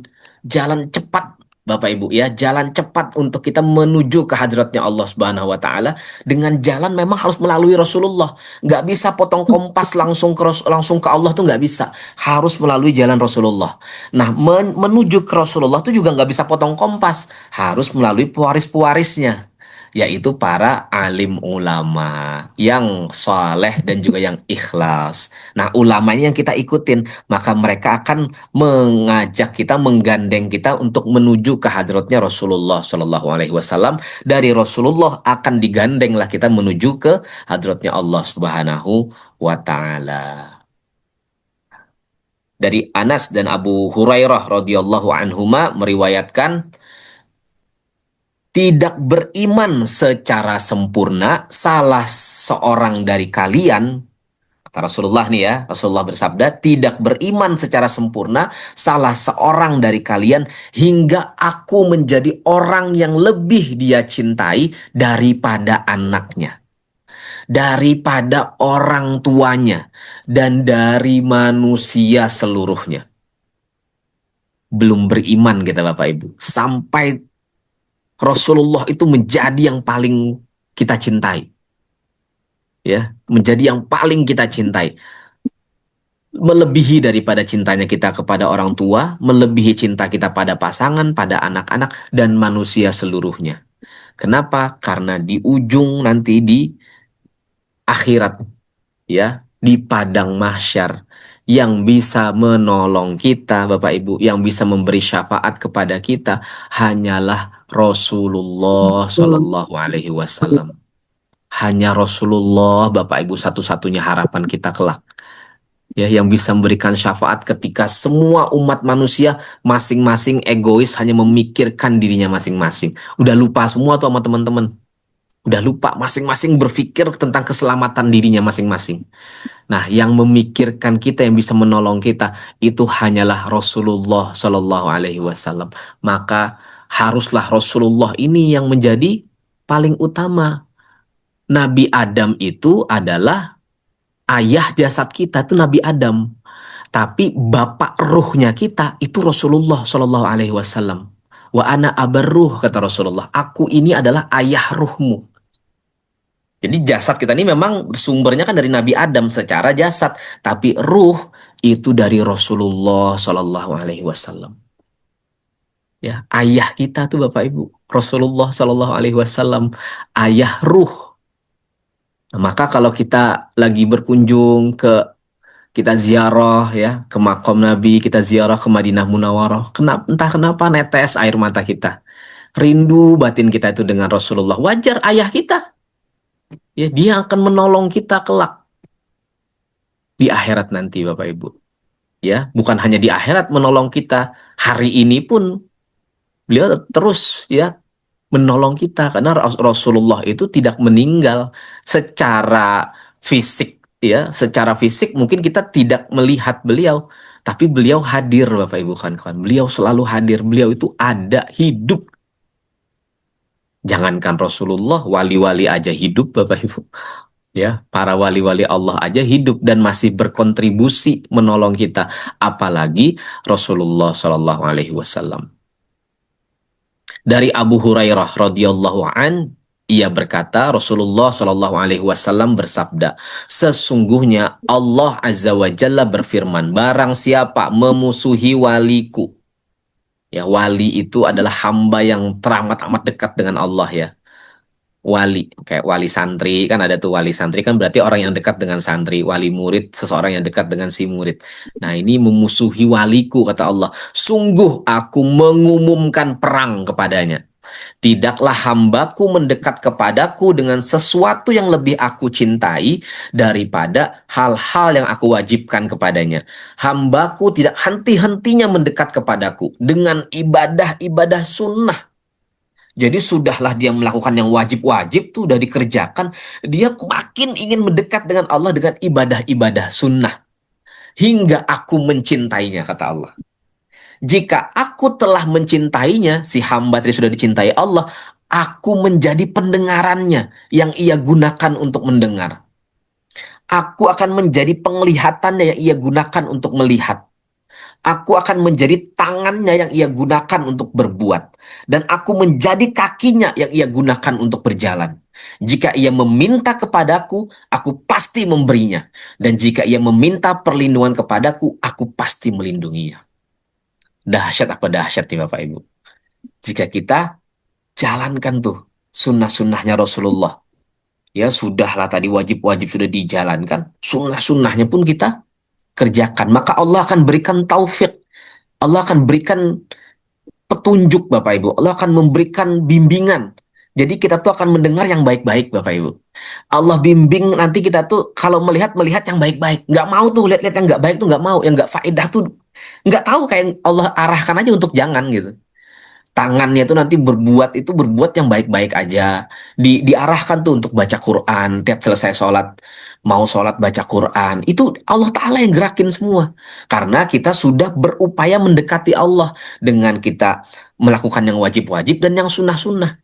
cepat, Bapak Ibu ya, jalan cepat untuk kita menuju ke hadratnya Allah Subhanahu Wa Taala. Dengan jalan memang harus melalui Rasulullah. Nggak bisa potong kompas langsung ke Allah tuh nggak bisa. Harus melalui jalan Rasulullah. Nah, menuju ke Rasulullah tuh juga nggak bisa potong kompas. Harus melalui pewaris-pewarisnya, yaitu para alim ulama yang soleh dan juga yang ikhlas. Nah, ulamanya yang kita ikutin, maka mereka akan mengajak kita, menggandeng kita untuk menuju ke hadratnya Rasulullah Shallallahu Alaihi Wasallam. Dari Rasulullah akan digandenglah kita menuju ke hadratnya Allah Subhanahu wa Ta'ala. Dari Anas dan Abu Hurairah radhiyallahu anhuma meriwayatkan, tidak beriman secara sempurna salah seorang dari kalian, kata Rasulullah nih ya, Rasulullah bersabda, tidak beriman secara sempurna salah seorang dari kalian hingga aku menjadi orang yang lebih dia cintai daripada anaknya, daripada orang tuanya, dan dari manusia seluruhnya. Belum beriman kita Bapak Ibu. Sampai Rasulullah itu menjadi yang paling kita cintai. Ya, menjadi yang paling kita cintai. melebihi daripada cintanya kita kepada orang tua, melebihi cinta kita pada pasangan, pada anak-anak, dan manusia seluruhnya. Kenapa? Karena di ujung nanti di akhirat, ya, di padang mahsyar, yang bisa menolong kita, Bapak Ibu, yang bisa memberi syafaat kepada kita hanyalah Rasulullah Shallallahu Alaihi Wasallam. Hanya Rasulullah, Bapak Ibu, satu-satunya harapan kita kelak. Ya, yang bisa memberikan syafaat ketika semua umat manusia masing-masing egois hanya memikirkan dirinya masing-masing. Udah lupa semua tuh sama teman-teman. Udah lupa masing-masing berpikir tentang keselamatan dirinya masing-masing. Nah, yang memikirkan kita, yang bisa menolong kita, itu hanyalah Rasulullah Shallallahu Alaihi Wasallam. Maka haruslah Rasulullah ini yang menjadi paling utama. Nabi Adam itu adalah ayah jasad kita, itu Nabi Adam. Tapi bapak ruhnya kita itu Rasulullah Shallallahu Alaihi Wasallam. Wa ana abarruh, kata Rasulullah. Aku ini adalah ayah ruhmu. Jadi jasad kita ini memang sumbernya kan dari Nabi Adam secara jasad, tapi ruh itu dari Rasulullah Shallallahu Alaihi Wasallam. Ya, ayah kita tuh Bapak Ibu, Rasulullah Shallallahu Alaihi Wasallam, ayah ruh. Nah, maka kalau kita lagi berkunjung kita ziarah ya ke makom Nabi, kita ziarah ke Madinah Munawwarah, entah kenapa netes air mata kita. Rindu batin kita itu dengan Rasulullah. Wajar, ayah kita. Ya, dia akan menolong kita kelak di akhirat nanti Bapak Ibu. Ya, bukan hanya di akhirat menolong kita, hari ini pun beliau terus ya menolong kita karena Rasulullah itu tidak meninggal secara fisik ya, secara fisik mungkin kita tidak melihat beliau, tapi beliau hadir Bapak Ibu kawan-kawan. Beliau selalu hadir, beliau itu ada, hidup. Jangankan Rasulullah, wali-wali aja hidup Bapak Ibu. Ya, para wali-wali Allah aja hidup dan masih berkontribusi menolong kita, apalagi Rasulullah Shallallahu Alaihi Wasallam. Dari Abu Hurairah radhiyallahu an, ia berkata, Rasulullah Shallallahu Alaihi Wasallam bersabda, sesungguhnya Allah Azza wa Jalla berfirman, barang siapa memusuhi waliku, ya, wali itu adalah hamba yang teramat amat dekat dengan Allah ya. Wali, kayak wali santri, kan ada tuh wali santri, kan berarti orang yang dekat dengan santri. Wali murid, seseorang yang dekat dengan si murid. Nah, ini memusuhi waliku, kata Allah, sungguh aku mengumumkan perang kepadanya. Tidaklah hambaku mendekat kepadaku dengan sesuatu yang lebih aku cintai daripada hal-hal yang aku wajibkan kepadanya. Hambaku tidak henti-hentinya mendekat kepadaku dengan ibadah-ibadah sunnah. Jadi sudahlah dia melakukan yang wajib-wajib tuh udah dikerjakan, dia makin ingin mendekat dengan Allah dengan ibadah-ibadah sunnah. Hingga aku mencintainya, kata Allah. Jika aku telah mencintainya, si hamba tadi sudah dicintai Allah, aku menjadi pendengarannya yang ia gunakan untuk mendengar. Aku akan menjadi penglihatannya yang ia gunakan untuk melihat. Aku akan menjadi tangannya yang ia gunakan untuk berbuat. Dan aku menjadi kakinya yang ia gunakan untuk berjalan. Jika ia meminta kepadaku, aku pasti memberinya. Dan jika ia meminta perlindungan kepadaku, aku pasti melindunginya. Dahsyat apa dahsyat nih Bapak Ibu. Jika kita jalankan tuh sunnah-sunnahnya Rasulullah. Ya sudahlah tadi wajib-wajib sudah dijalankan. Sunnah-sunnahnya pun kita kerjakan. Maka Allah akan berikan taufik. Allah akan berikan petunjuk Bapak Ibu. Allah akan memberikan bimbingan. Jadi kita tuh akan mendengar yang baik-baik Bapak Ibu. Allah bimbing nanti kita tuh kalau melihat yang baik-baik. Nggak mau tuh lihat-lihat yang nggak baik tuh nggak mau. Yang nggak faedah tuh nggak tahu, kayak Allah arahkan aja untuk jangan gitu. Tangannya tuh nanti berbuat yang baik-baik aja. Diarahkan tuh untuk baca Quran. Tiap selesai sholat, mau sholat baca Quran. Itu Allah Ta'ala yang gerakin semua. Karena kita sudah berupaya mendekati Allah dengan kita melakukan yang wajib-wajib dan yang sunnah-sunnah.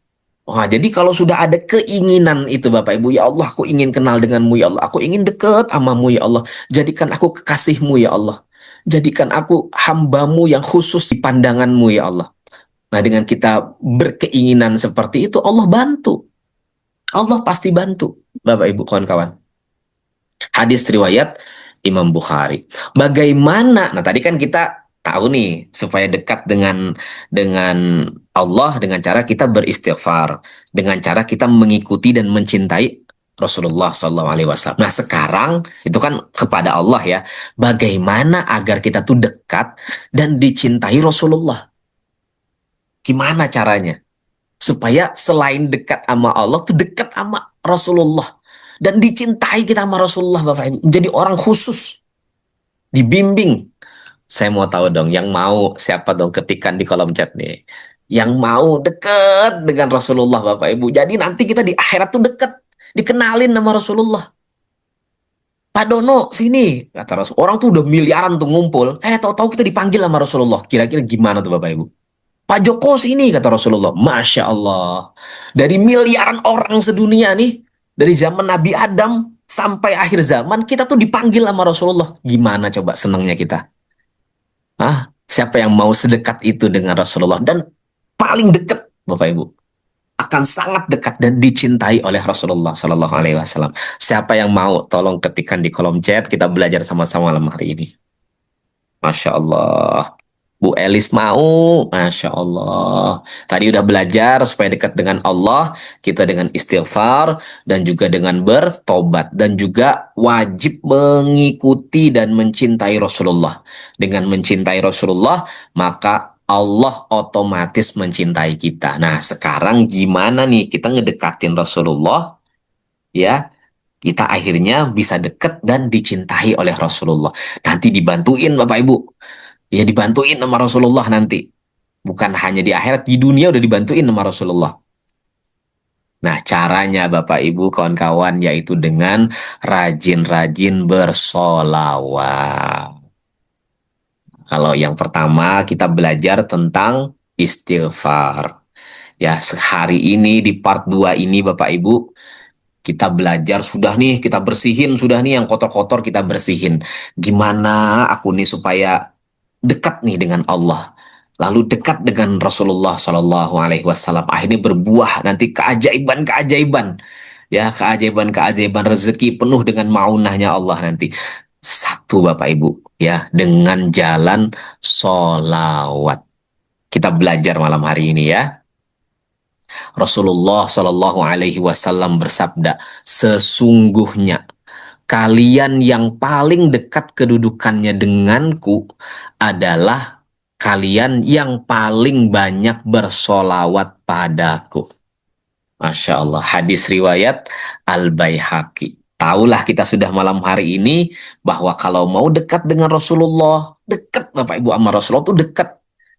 Wah, jadi kalau sudah ada keinginan itu Bapak Ibu, ya Allah, aku ingin kenal denganmu ya Allah. Aku ingin dekat amamu ya Allah. Jadikan aku kekasihmu ya Allah. Jadikan aku hambamu yang khusus di pandanganmu ya Allah. Nah, dengan kita berkeinginan seperti itu, Allah bantu. Allah pasti bantu, Bapak Ibu kawan-kawan. Hadis riwayat Imam Bukhari. Bagaimana? Nah, tadi kan kita tahu nih supaya dekat dengan Allah dengan cara kita beristighfar, dengan cara kita mengikuti dan mencintai Rasulullah Shallallahu Alaihi Wasallam. Nah, sekarang itu kan kepada Allah ya. Bagaimana agar kita tuh dekat dan dicintai Rasulullah? Gimana caranya? Supaya selain dekat sama Allah tuh dekat sama Rasulullah dan dicintai kita sama Rasulullah Bapak Ibu. Jadi orang khusus, dibimbing. Saya mau tahu dong, yang mau siapa dong ketikan di kolom chat nih. Yang mau deket dengan Rasulullah Bapak Ibu. Jadi nanti kita di akhirat tuh deket. Dikenalin nama Rasulullah. Pak Dono, sini. Kata Rasul. Orang tuh udah miliaran tuh ngumpul. Tahu-tahu kita dipanggil sama Rasulullah. Kira-kira gimana tuh Bapak Ibu? Pak Joko sini, kata Rasulullah. Masya Allah. Dari miliaran orang sedunia nih. Dari zaman Nabi Adam sampai akhir zaman. Kita tuh dipanggil sama Rasulullah. Gimana coba senangnya kita? Siapa yang mau sedekat itu dengan Rasulullah dan paling dekat, Bapak Ibu, akan sangat dekat dan dicintai oleh Rasulullah Sallallahu Alaihi Wasallam. Siapa yang mau, tolong ketikkan di kolom chat. Kita belajar sama-sama malam hari ini. Masya Allah. Bu Elis mau, Masya Allah. Tadi udah belajar supaya dekat dengan Allah, kita dengan istighfar, dan juga dengan bertobat. Dan juga wajib mengikuti dan mencintai Rasulullah. Dengan mencintai Rasulullah, maka Allah otomatis mencintai kita. Nah, sekarang gimana nih kita ngedekatin Rasulullah, ya? Kita akhirnya bisa dekat dan dicintai oleh Rasulullah. Nanti dibantuin Bapak Ibu. Ya dibantuin sama Rasulullah nanti. Bukan hanya di akhirat, di dunia udah dibantuin sama Rasulullah. Nah, caranya Bapak Ibu kawan-kawan yaitu dengan rajin-rajin bersolawat. Kalau yang pertama kita belajar tentang istighfar. Ya, sehari ini di part 2 ini Bapak Ibu kita belajar sudah nih, kita bersihin sudah nih yang kotor-kotor kita bersihin. Gimana aku nih supaya dekat nih dengan Allah, lalu dekat dengan Rasulullah Shallallahu Alaihi Wasallam. Akhirnya berbuah nanti keajaiban-keajaiban, ya keajaiban-keajaiban rezeki penuh dengan maunahnya Allah nanti. Satu Bapak Ibu, ya dengan jalan solawat. Kita belajar malam hari ini ya. Rasulullah Shallallahu Alaihi Wasallam bersabda, sesungguhnya kalian yang paling dekat kedudukannya denganku adalah kalian yang paling banyak bersolawat padaku. Masya Allah, hadis riwayat Al-Baihaqi. Taulah kita sudah malam hari ini bahwa kalau mau dekat dengan Rasulullah, dekat Bapak Ibu sama Rasulullah tuh dekat.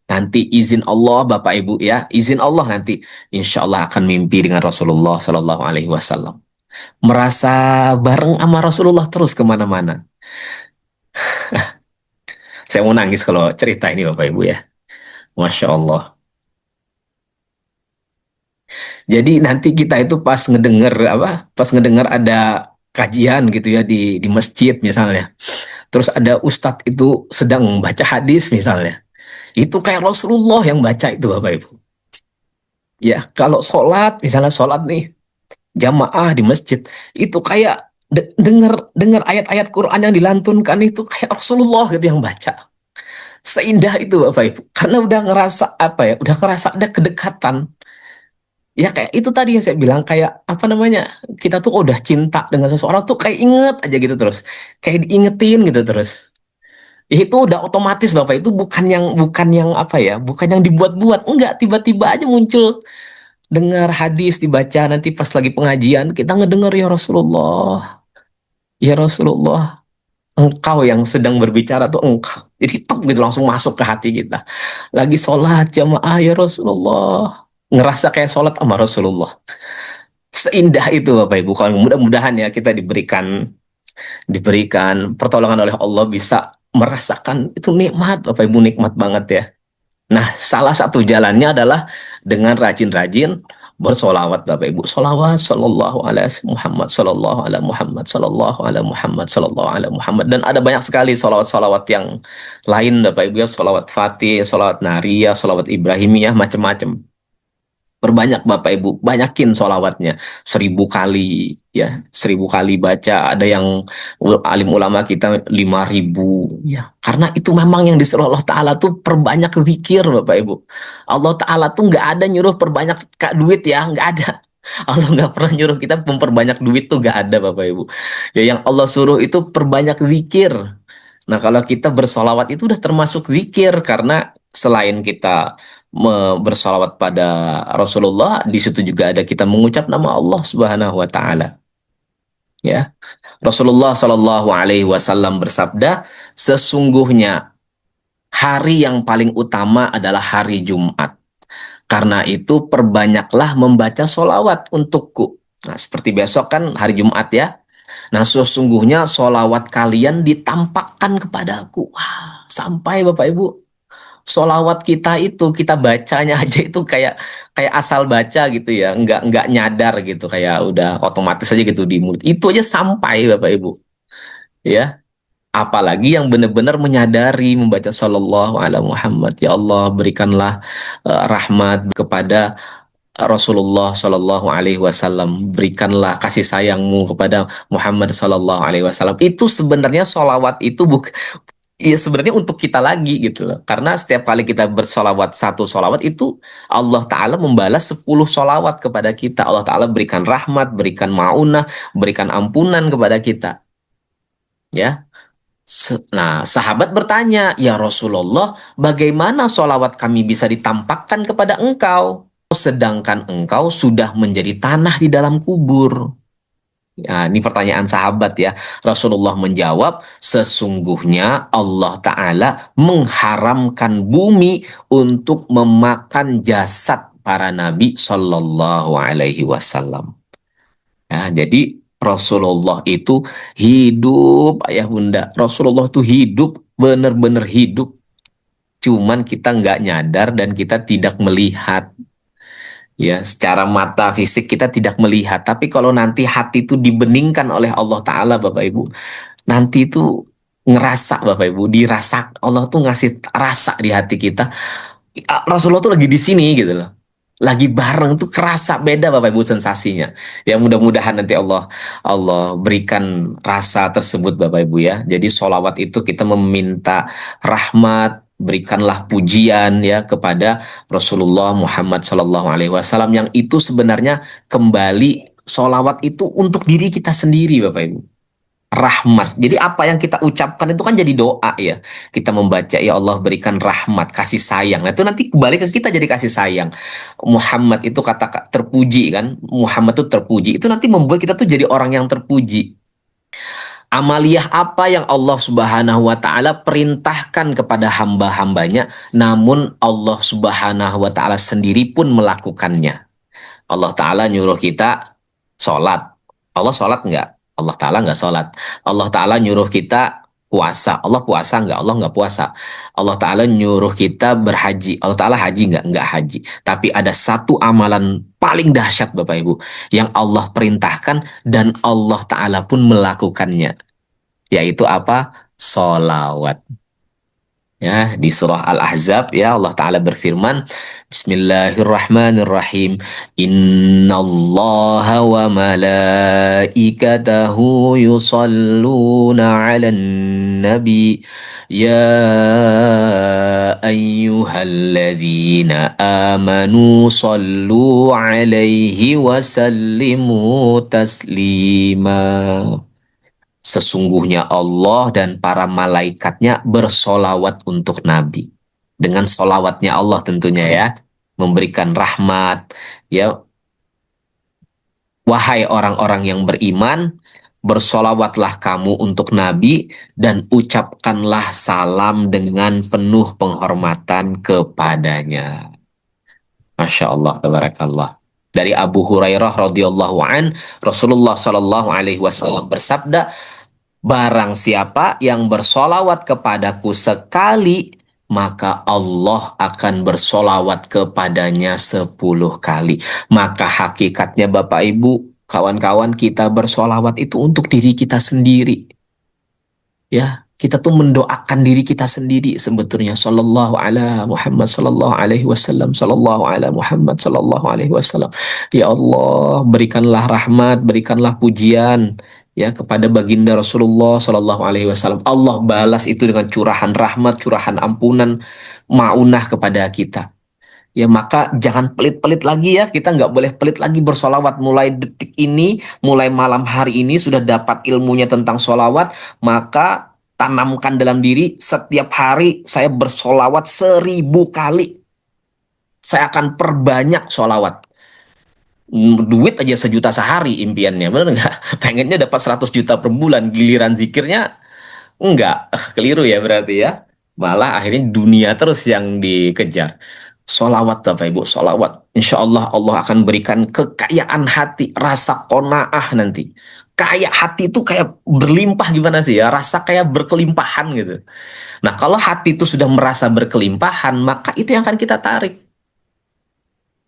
Nanti izin Allah Bapak Ibu ya, izin Allah nanti insya Allah akan mimpi dengan Rasulullah Sallallahu Alaihi Wasallam. Merasa bareng sama Rasulullah terus kemana-mana. Saya mau nangis kalau cerita ini Bapak Ibu ya. Masya Allah. Jadi nanti kita itu pas ngedenger apa? Pas ngedenger ada kajian gitu ya di masjid misalnya. Terus ada ustadz itu sedang baca hadis misalnya. Itu kayak Rasulullah yang baca itu Bapak Ibu. Ya, kalau sholat misalnya sholat nih jamaah di masjid itu kayak denger denger ayat-ayat Quran yang dilantunkan itu kayak Rasulullah gitu yang baca. Seindah itu Bapak Ibu. Karena udah ngerasa apa ya? Udah ngerasa ada kedekatan. Ya kayak itu tadi yang saya bilang kayak apa namanya? Kita tuh udah cinta dengan seseorang tuh kayak inget aja gitu terus. Kayak diingetin gitu terus. Ya, itu udah otomatis Bapak itu bukan yang apa ya? Bukan yang dibuat-buat. Enggak, tiba-tiba aja muncul dengar hadis dibaca nanti pas lagi pengajian kita ngedenger ya Rasulullah. Ya Rasulullah, engkau yang sedang berbicara tuh engkau. Jadi tuk gitu langsung masuk ke hati kita. Lagi sholat jamaah ya Rasulullah. Ngerasa kayak sholat sama Rasulullah. Seindah itu Bapak Ibu. Kalau mudah-mudahan ya kita diberikan pertolongan oleh Allah bisa merasakan itu nikmat Bapak Ibu, nikmat banget ya. Nah, salah satu jalannya adalah dengan rajin-rajin bersolawat Bapak Ibu. Solawat sallallahu ala Muhammad sallallahu ala Muhammad sallallahu ala Muhammad sallallahu ala Muhammad. Dan ada banyak sekali solawat-solawat yang lain Bapak Ibu ya. Solawat Fatih, solawat Nariyah, solawat Ibrahimiyah, macam-macam. Perbanyak Bapak Ibu, banyakin sholawatnya 1.000 kali ya, 1.000 kali baca. Ada yang alim ulama kita 5.000 ya. Karena itu memang yang disuruh Allah Ta'ala tuh perbanyak zikir Bapak Ibu. Allah Ta'ala tuh nggak ada nyuruh perbanyak duit ya, nggak ada. Allah nggak pernah nyuruh kita memperbanyak duit tuh nggak ada Bapak Ibu. Ya yang Allah suruh itu perbanyak zikir. Nah, kalau kita bersolawat itu udah termasuk zikir karena selain kita bersolawat pada Rasulullah, di situ juga ada kita mengucap nama Allah Subhanahu wa taala. Ya. Rasulullah Shallallahu alaihi wasallam bersabda, sesungguhnya hari yang paling utama adalah hari Jumat. Karena itu perbanyaklah membaca solawat untukku. Nah, seperti besok kan hari Jumat ya. Nah, sesungguhnya solawat kalian ditampakkan kepadaku. Wah, sampai Bapak Ibu, solawat kita itu kita bacanya aja itu kayak kayak asal baca gitu ya, nggak nyadar gitu, kayak udah otomatis aja gitu di mulut. Itu aja sampai Bapak Ibu, ya. Apalagi yang benar-benar menyadari membaca Sallallahu Alaihi Muhammad. Ya Allah, berikanlah rahmat kepada Rasulullah Shallallahu Alaihi Wasallam, berikanlah kasih sayangmu kepada Muhammad Shallallahu Alaihi Wasallam. Itu sebenarnya solawat itu bukan, ya sebenarnya untuk kita lagi gitu loh. Karena setiap kali kita bersolawat satu solawat itu Allah Ta'ala membalas 10 solawat kepada kita. Allah Ta'ala berikan rahmat, berikan maunah, berikan ampunan kepada kita. Ya. Nah, sahabat bertanya, ya Rasulullah, bagaimana solawat kami bisa ditampakkan kepada engkau? Sedangkan engkau sudah menjadi tanah di dalam kubur. Nah, ini pertanyaan sahabat ya. Rasulullah menjawab, sesungguhnya Allah Ta'ala mengharamkan bumi untuk memakan jasad para nabi Sallallahu Alaihi Wasallam. Ya, jadi Rasulullah itu hidup, ayah bunda. Rasulullah itu hidup, benar-benar hidup. Cuman kita nggak nyadar dan kita tidak melihat. Ya, secara mata fisik kita tidak melihat, tapi kalau nanti hati itu dibeningkan oleh Allah Ta'ala, Bapak Ibu, nanti itu ngerasa, Bapak Ibu, dirasa, Allah tuh ngasih rasa di hati kita. Rasulullah tuh lagi di sini gitu loh. Lagi bareng tuh kerasa beda Bapak Ibu sensasinya. Ya mudah-mudahan nanti Allah Allah berikan rasa tersebut Bapak Ibu ya. Jadi solawat itu kita meminta rahmat, berikanlah pujian ya kepada Rasulullah Muhammad Sallallahu Alaihi Wasallam, yang itu sebenarnya kembali solawat itu untuk diri kita sendiri Bapak Ibu. Rahmat. Jadi apa yang kita ucapkan itu kan jadi doa ya. Kita membaca, ya Allah berikan rahmat, kasih sayang. Nah itu nanti kembali ke kita jadi kasih sayang. Muhammad itu kata terpuji kan. Muhammad itu terpuji. Itu nanti membuat kita tuh jadi orang yang terpuji. Amaliyah apa yang Allah Subhanahu wa taala perintahkan kepada hamba-hambanya, namun Allah Subhanahu wa taala sendiri pun melakukannya. Allah Ta'ala nyuruh kita sholat. Allah sholat nggak? Allah Ta'ala nggak sholat. Allah Ta'ala nyuruh kita puasa. Allah puasa nggak? Allah nggak puasa. Allah Ta'ala nyuruh kita berhaji. Allah Ta'ala haji nggak? Nggak haji. Tapi ada satu amalan paling dahsyat Bapak Ibu, yang Allah perintahkan dan Allah Ta'ala pun melakukannya. Yaitu apa? Sholawat. Ya, di surah Al-Ahzab ya Allah Ta'ala berfirman, Bismillahirrahmanirrahim. Innallaha wa malaikatahu yusalluna 'alan nabi ya ayyuhalladzina amanu sallu 'alaihi wa sallimu taslima. Sesungguhnya Allah dan para malaikatnya bersolawat untuk Nabi. Dengan solawatnya Allah tentunya ya. Memberikan rahmat. Ya, wahai orang-orang yang beriman, bersolawatlah kamu untuk Nabi dan ucapkanlah salam dengan penuh penghormatan kepadanya. Masya Allah, tabarakallah. Dari Abu Hurairah radhiyallahu an, Rasulullah Shallallahu Alaihi Wasallam bersabda, barang siapa yang bersolawat kepadaku sekali, maka Allah akan bersolawat kepadanya 10 kali. Maka hakikatnya Bapak Ibu, kawan-kawan, kita bersolawat itu untuk diri kita sendiri. Ya, Kita tuh mendoakan diri kita sendiri sebetulnya. Sallallahu ala Muhammad, sallallahu alaihi wasallam, sallallahu ala Muhammad, sallallahu alaihi wasallam. Ya Allah, berikanlah rahmat, berikanlah pujian ya kepada baginda Rasulullah sallallahu alaihi wasallam. Allah balas itu dengan curahan rahmat, curahan ampunan, maunah kepada kita. Ya maka jangan pelit-pelit lagi ya. Kita nggak boleh pelit lagi bersolawat. Mulai detik ini, mulai malam hari ini sudah dapat ilmunya tentang solawat. Maka tanamkan dalam diri setiap hari saya bersolawat 1.000 kali. Saya akan perbanyak solawat. Duit aja 1 juta sehari impiannya. Bener nggak? Pengennya dapat 100 juta per bulan. Giliran zikirnya enggak. Keliru ya berarti ya. Malah akhirnya dunia terus yang dikejar. Solawat Bapak Ibu, solawat. Insya Allah Allah akan berikan kekayaan hati, rasa kona'ah nanti. Kayak hati itu kayak berlimpah gimana sih ya? Rasa kayak berkelimpahan gitu. Nah kalau hati itu sudah merasa berkelimpahan, maka itu yang akan kita tarik.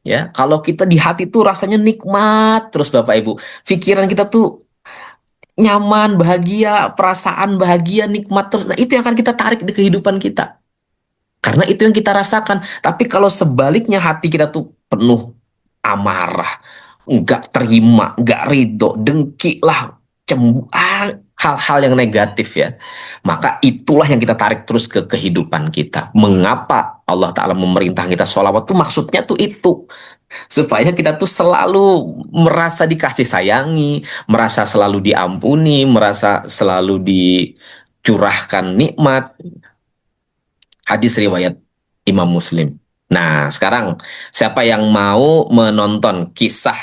Ya, kalau kita di hati itu rasanya nikmat terus Bapak Ibu. Pikiran kita tuh nyaman, bahagia, perasaan bahagia, nikmat terus. Nah, itu yang akan kita tarik di kehidupan kita. Karena itu yang kita rasakan. Tapi kalau sebaliknya hati kita tuh penuh amarah, nggak terima, nggak ridho, dengki lah, hal-hal yang negatif ya. Maka itulah yang kita tarik terus ke kehidupan kita. Mengapa Allah Ta'ala memerintah kita sholawat tuh maksudnya tuh itu. Supaya kita tuh selalu merasa dikasih sayangi, merasa selalu diampuni, merasa selalu dicurahkan nikmat. Hadis riwayat Imam Muslim. Nah, sekarang siapa yang mau menonton kisah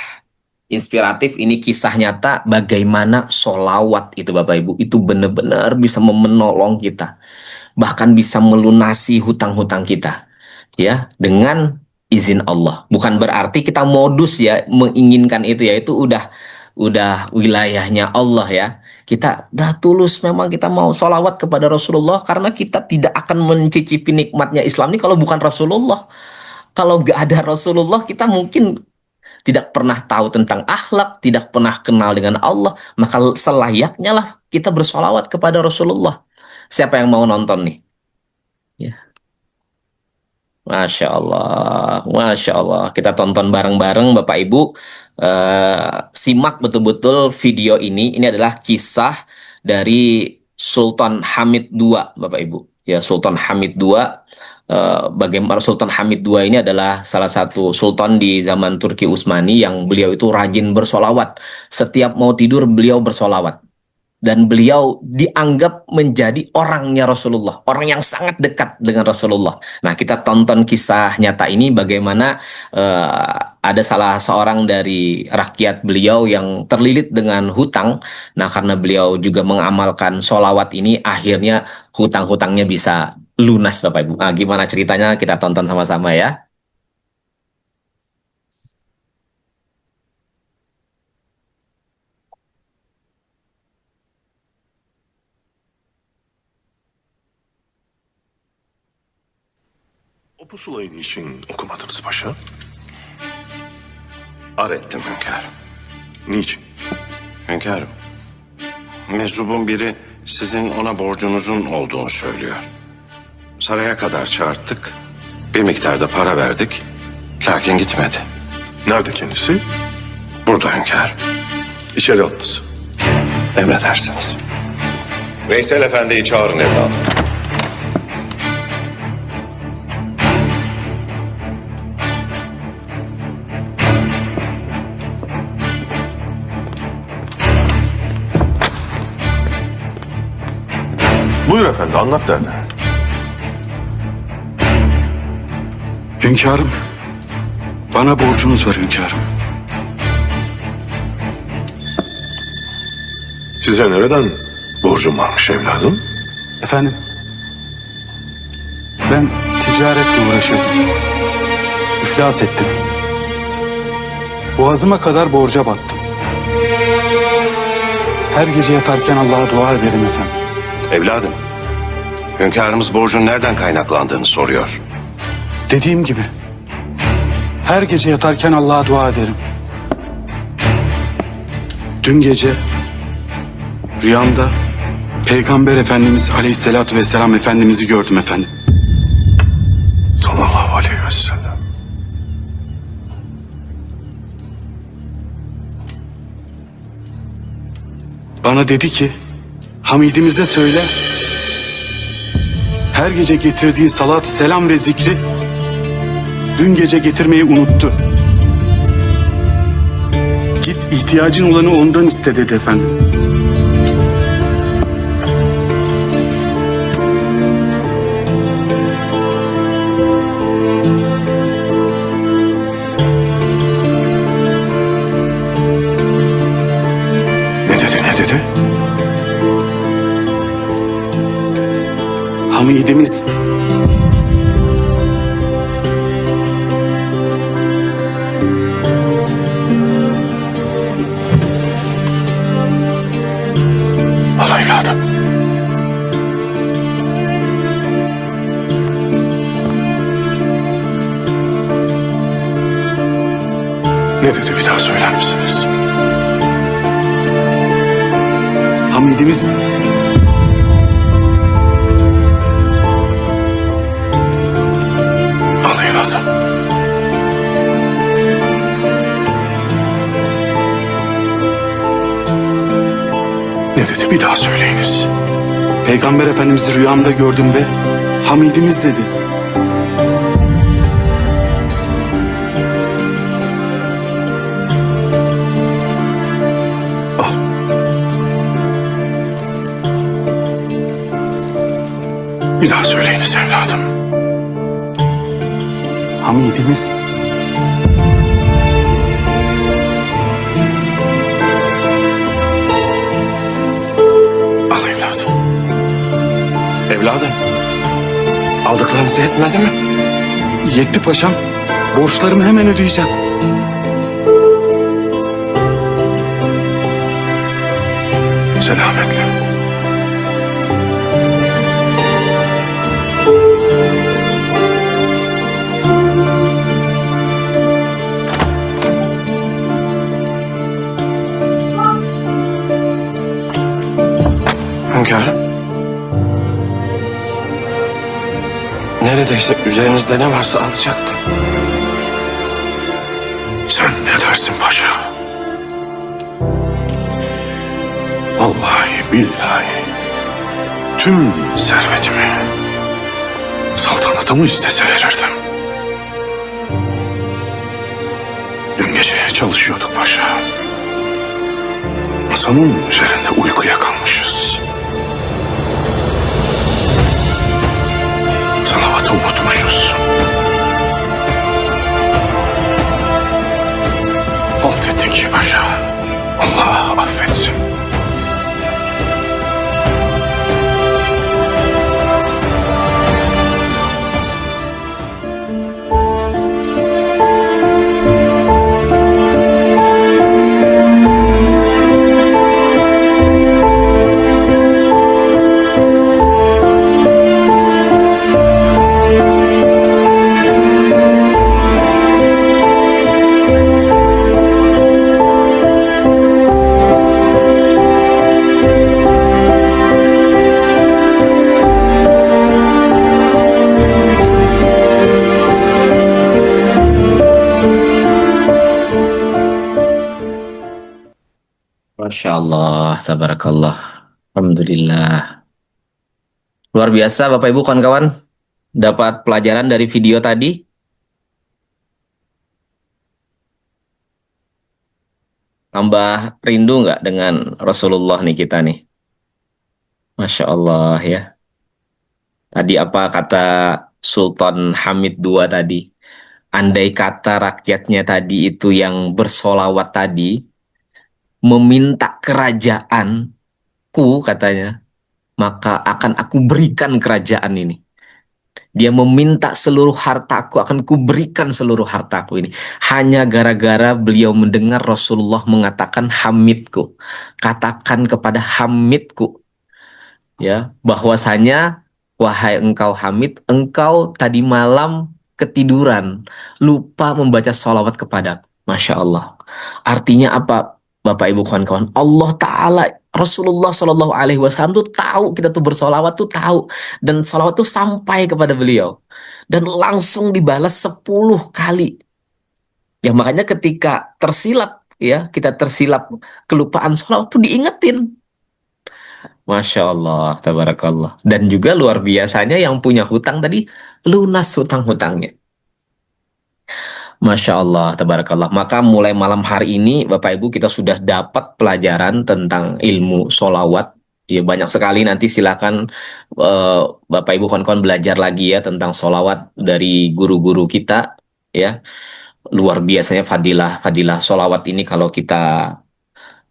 inspiratif ini, kisah nyata bagaimana solawat itu Bapak Ibu, itu benar-benar bisa menolong kita. Bahkan bisa melunasi hutang-hutang kita. Ya, dengan izin Allah. Bukan berarti kita modus ya menginginkan itu ya, itu udah wilayahnya Allah ya. Kita dah tulus memang kita mau sholawat kepada Rasulullah karena kita tidak akan mencicipi nikmatnya Islam ini kalau bukan Rasulullah. Kalau gak ada Rasulullah kita mungkin tidak pernah tahu tentang akhlak, tidak pernah kenal dengan Allah. Maka selayaknya lah kita bersolawat kepada Rasulullah. Siapa yang mau nonton nih? Ya. Masya Allah, Masya Allah. Kita tonton bareng-bareng Bapak Ibu. Simak betul-betul video ini. Ini adalah kisah dari Sultan Hamid II, Bapak Ibu. Ya, Sultan Hamid II. Bagaimana Sultan Hamid II ini adalah salah satu sultan di zaman Turki Utsmani yang beliau itu rajin bersolawat. Setiap mau tidur beliau bersolawat. Dan beliau dianggap menjadi orangnya Rasulullah, orang yang sangat dekat dengan Rasulullah. Nah, kita tonton kisah nyata ini bagaimana ada salah seorang dari rakyat beliau yang terlilit dengan hutang. Nah, karena beliau juga mengamalkan solawat ini, akhirnya hutang-hutangnya bisa lunas, Bapak Ibu. Nah, gimana ceritanya? Kita tonton sama-sama ya.
O pusulayı niçin okumadınız paşa?
Ar ettim hünkârım.
Niçin?
Hünkârım, meczubun biri sizin ona borcunuzun olduğunu söylüyor. Saraya kadar çağırttık, bir miktarda para verdik, lakin gitmedi.
Nerede kendisi?
Burada hünkârım.
İçeri alınız.
Emredersiniz. Veysel Efendi'yi çağırın evladım.
Buyur efendi, anlat derdini.
Hünkârım, bana borcunuz var hünkârım.
Size nereden borcum varmış evladım?
Efendim, ben ticaretle uğraşıyordum. İflas ettim. Boğazıma kadar borca battım. Her gece yatarken Allah'a dua ederim efendim.
Evladım, hünkârımız borcun nereden kaynaklandığını soruyor.
Dediğim gibi, her gece yatarken Allah'a dua ederim. Dün gece rüyamda Peygamber Efendimiz Aleyhisselatü Vesselam Efendimiz'i gördüm efendim.
Sallallahu aleyhi ve sellem.
Bana dedi ki, Hamidimize söyle, her gece getirdiği salat, selam ve zikri dün gece getirmeyi unuttu. Git ihtiyacın olanı ondan iste dedi efendim.
Ne dedi, ne dedi?
Hamidimiz
Al evladım. Ne dedi, bir daha söyler misiniz?
Hamidimiz
Al evladım. Ne dedi, bir daha söyleyiniz.
Peygamber Efendimiz'i rüyamda gördüm ve Hamidimiz dedi.
Al. Bir daha söyleyiniz evladım.
Hamidimiz
Al evladım.
Evladım, aldıklarınız yetmedi mi?
yetti paşam. Borçlarımı hemen ödeyeceğim.
Selametle.
Hünkârım. Neredeyse üzerinizde ne varsa alacaktım.
Sen ne dersin paşa? Vallahi billahi tüm servetimi, saltanatımı istese verirdim. Dün gece çalışıyorduk paşa. Masamın üzerinde uykuya kalmışız. Salavatı unutmuşuz. Halt ettik paşa. Allah affetsin.
Masya Allah, tabarakallah. Alhamdulillah. Luar biasa Bapak Ibu kawan-kawan. Dapat pelajaran dari video tadi. Tambah rindu nggak dengan Rasulullah nih kita nih? Masya Allah ya. Tadi apa kata Sultan Hamid II tadi? Andai kata rakyatnya tadi itu yang bersolawat tadi, meminta kerajaanku katanya, maka akan aku berikan kerajaan ini. Dia meminta seluruh hartaku, akan kuberikan seluruh hartaku ini. Hanya gara-gara beliau mendengar Rasulullah mengatakan Hamidku. Katakan kepada Hamidku, ya, bahwasanya wahai engkau Hamid, engkau tadi malam ketiduran, lupa membaca sholawat kepadaku. Masya Allah. Artinya apa Bapak Ibu kawan-kawan? Allah Ta'ala Rasulullah Shallallahu Alaihi Wasallam tuh tahu kita tuh bersolawat tuh tahu, dan solawat tuh sampai kepada beliau dan langsung dibalas 10 kali. Ya makanya ketika tersilap, ya kita tersilap kelupaan solawat tuh diingetin. Masya Allah, tabarakallah. Dan juga luar biasanya yang punya hutang tadi lunas hutang-hutangnya. Masya Allah, tabarakallah. Maka mulai malam hari ini, Bapak Ibu, kita sudah dapat pelajaran tentang ilmu solawat. Ya banyak sekali, nanti silakan Bapak Ibu kawan-kawan belajar lagi ya tentang solawat dari guru-guru kita. Ya, luar biasanya fadilah solawat ini kalau kita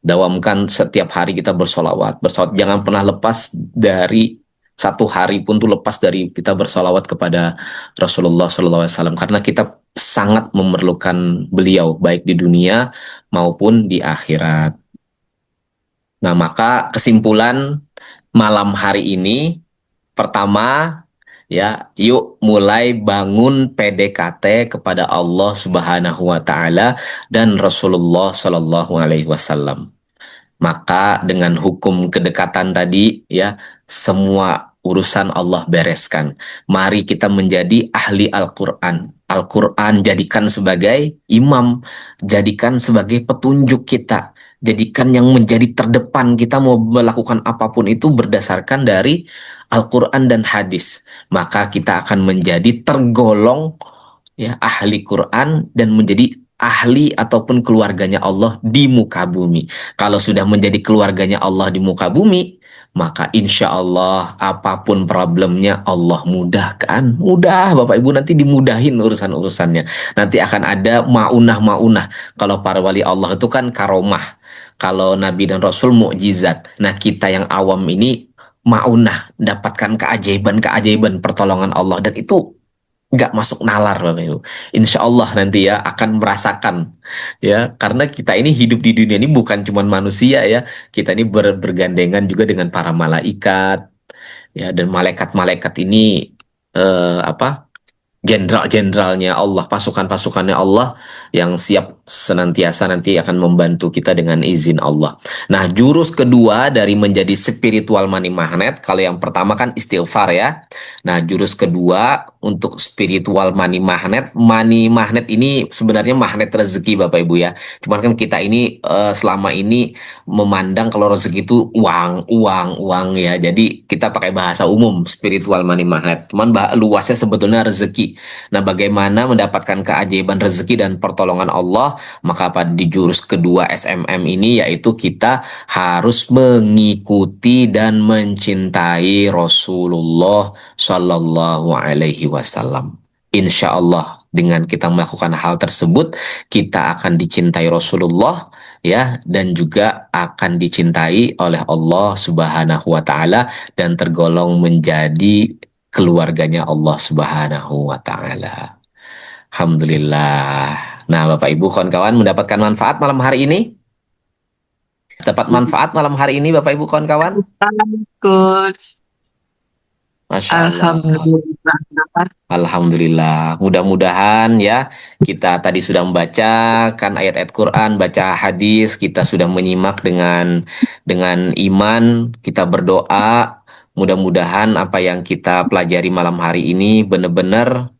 dawamkan setiap hari kita bersolawat. Bersolawat jangan pernah lepas dari satu hari pun tuh lepas dari kita bersolawat kepada Rasulullah SAW karena kita sangat memerlukan beliau baik di dunia maupun di akhirat. Nah, maka kesimpulan malam hari ini pertama ya, yuk mulai bangun PDKT kepada Allah Subhanahu wa taala dan Rasulullah Shallallahu alaihi wasallam. Maka dengan hukum kedekatan tadi ya, semua urusan Allah bereskan. Mari kita menjadi ahli Al-Quran. Al-Quran jadikan sebagai imam, jadikan sebagai petunjuk kita. Jadikan yang menjadi terdepan kita mau melakukan apapun itu berdasarkan dari Al-Quran dan hadis. Maka kita akan menjadi tergolong ya ahli Quran dan menjadi ahli ataupun keluarganya Allah di muka bumi. Kalau sudah menjadi keluarganya Allah di muka bumi, maka insya Allah apapun problemnya Allah mudahkan. Mudah Bapak Ibu, nanti dimudahin urusan-urusannya. Nanti akan ada maunah-maunah. Kalau para wali Allah itu kan karomah. Kalau Nabi dan Rasul mukjizat. Nah kita yang awam ini maunah, dapatkan keajaiban-keajaiban pertolongan Allah. Dan itu nggak masuk nalar Bapak Ibu. Insya Allah nanti ya akan merasakan ya, karena kita ini hidup di dunia ini bukan cuma manusia ya, kita ini bergandengan juga dengan para malaikat ya, dan malaikat-malaikat ini apa, jenderal-jenderalnya Allah, pasukan-pasukannya Allah yang siap senantiasa nanti akan membantu kita dengan izin Allah. Nah, jurus kedua dari menjadi spiritual money magnet, kalau yang pertama kan istighfar ya. Nah, jurus kedua untuk spiritual money magnet ini sebenarnya magnet rezeki Bapak Ibu ya. Cuman kan kita ini selama ini memandang kalau rezeki itu uang ya. Jadi kita pakai bahasa umum spiritual money magnet. Cuman luasnya sebetulnya rezeki. Nah, bagaimana mendapatkan keajaiban rezeki dan pertolongan Allah? Maka di jurus kedua SMM ini yaitu kita harus mengikuti dan mencintai Rasulullah Shallallahu Alaihi Wasallam. Insya Allah dengan kita melakukan hal tersebut kita akan dicintai Rasulullah ya, dan juga akan dicintai oleh Allah Subhanahu wa taala dan tergolong menjadi keluarganya Allah Subhanahu wa taala. Alhamdulillah. Nah, Bapak Ibu kawan-kawan mendapatkan manfaat malam hari ini? Dapat manfaat malam hari ini Bapak Ibu kawan-kawan?
Coach.
Masya Allah.
Alhamdulillah.
Alhamdulillah. Mudah-mudahan ya kita tadi sudah membacakan ayat-ayat Quran, baca hadis, kita sudah menyimak dengan iman, kita berdoa. Mudah-mudahan apa yang kita pelajari malam hari ini benar-benar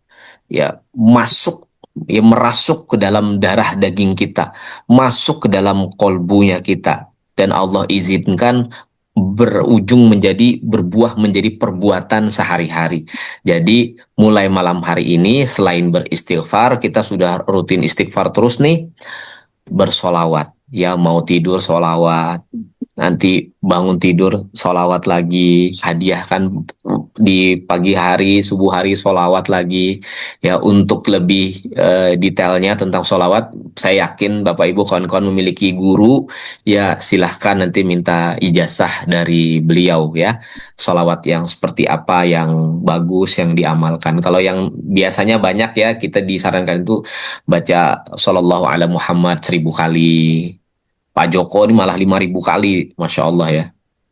ya masuk, ya merasuk ke dalam darah daging kita, masuk ke dalam kolbunya kita, dan Allah izinkan berujung menjadi berbuah menjadi perbuatan sehari-hari. Jadi mulai malam hari ini selain beristighfar, kita sudah rutin istighfar terus nih, bersolawat ya, mau tidur solawat, nanti bangun tidur solawat lagi, hadiahkan di pagi hari, subuh hari solawat lagi ya. Untuk lebih detailnya tentang solawat, saya yakin Bapak Ibu kawan-kawan memiliki guru ya, silahkan nanti minta ijazah dari beliau ya, solawat yang seperti apa yang bagus yang diamalkan. Kalau yang biasanya banyak ya, kita disarankan itu baca Shallallahu ala Muhammad 1000 kali. Pak Joko ini malah 5000 kali, Masya Allah ya.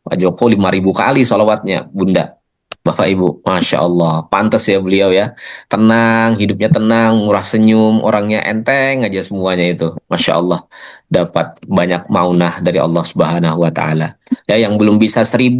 Pak Joko 5000 kali sholawatnya, Bunda. Bapak Ibu, Masya Allah, pantas ya beliau ya, tenang, hidupnya tenang, murah senyum, orangnya enteng aja semuanya itu, Masya Allah, dapat banyak maunah dari Allah Subhanahu Wa Taala. Ya, yang belum bisa 1.000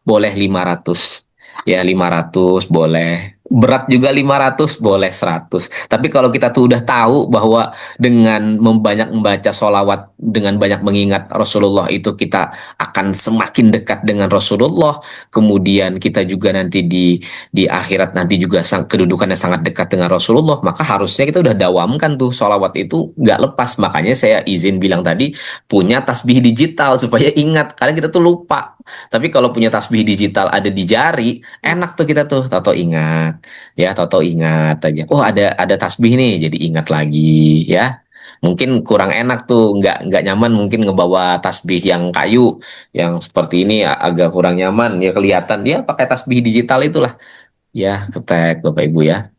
boleh 500, ya 500 boleh, berat juga 500 boleh 100. Tapi kalau kita tuh udah tahu bahwa dengan membanyak membaca sholawat, dengan banyak mengingat Rasulullah itu kita akan semakin dekat dengan Rasulullah. Kemudian kita juga nanti di akhirat nanti juga kedudukannya sangat dekat dengan Rasulullah, maka harusnya kita udah dawamkan tuh sholawat itu nggak lepas. Makanya saya izin bilang tadi punya tasbih digital supaya ingat, karena kita tuh lupa. Tapi kalau punya tasbih digital ada di jari, enak tuh kita tuh tato ingat, ya tato ingat aja. Oh, ada tasbih nih, jadi ingat lagi ya. Mungkin kurang enak tuh, nggak nyaman mungkin ngebawa tasbih yang kayu, yang seperti ini agak kurang nyaman ya, kelihatan dia pakai tasbih digital itulah ya, ketek Bapak Ibu ya.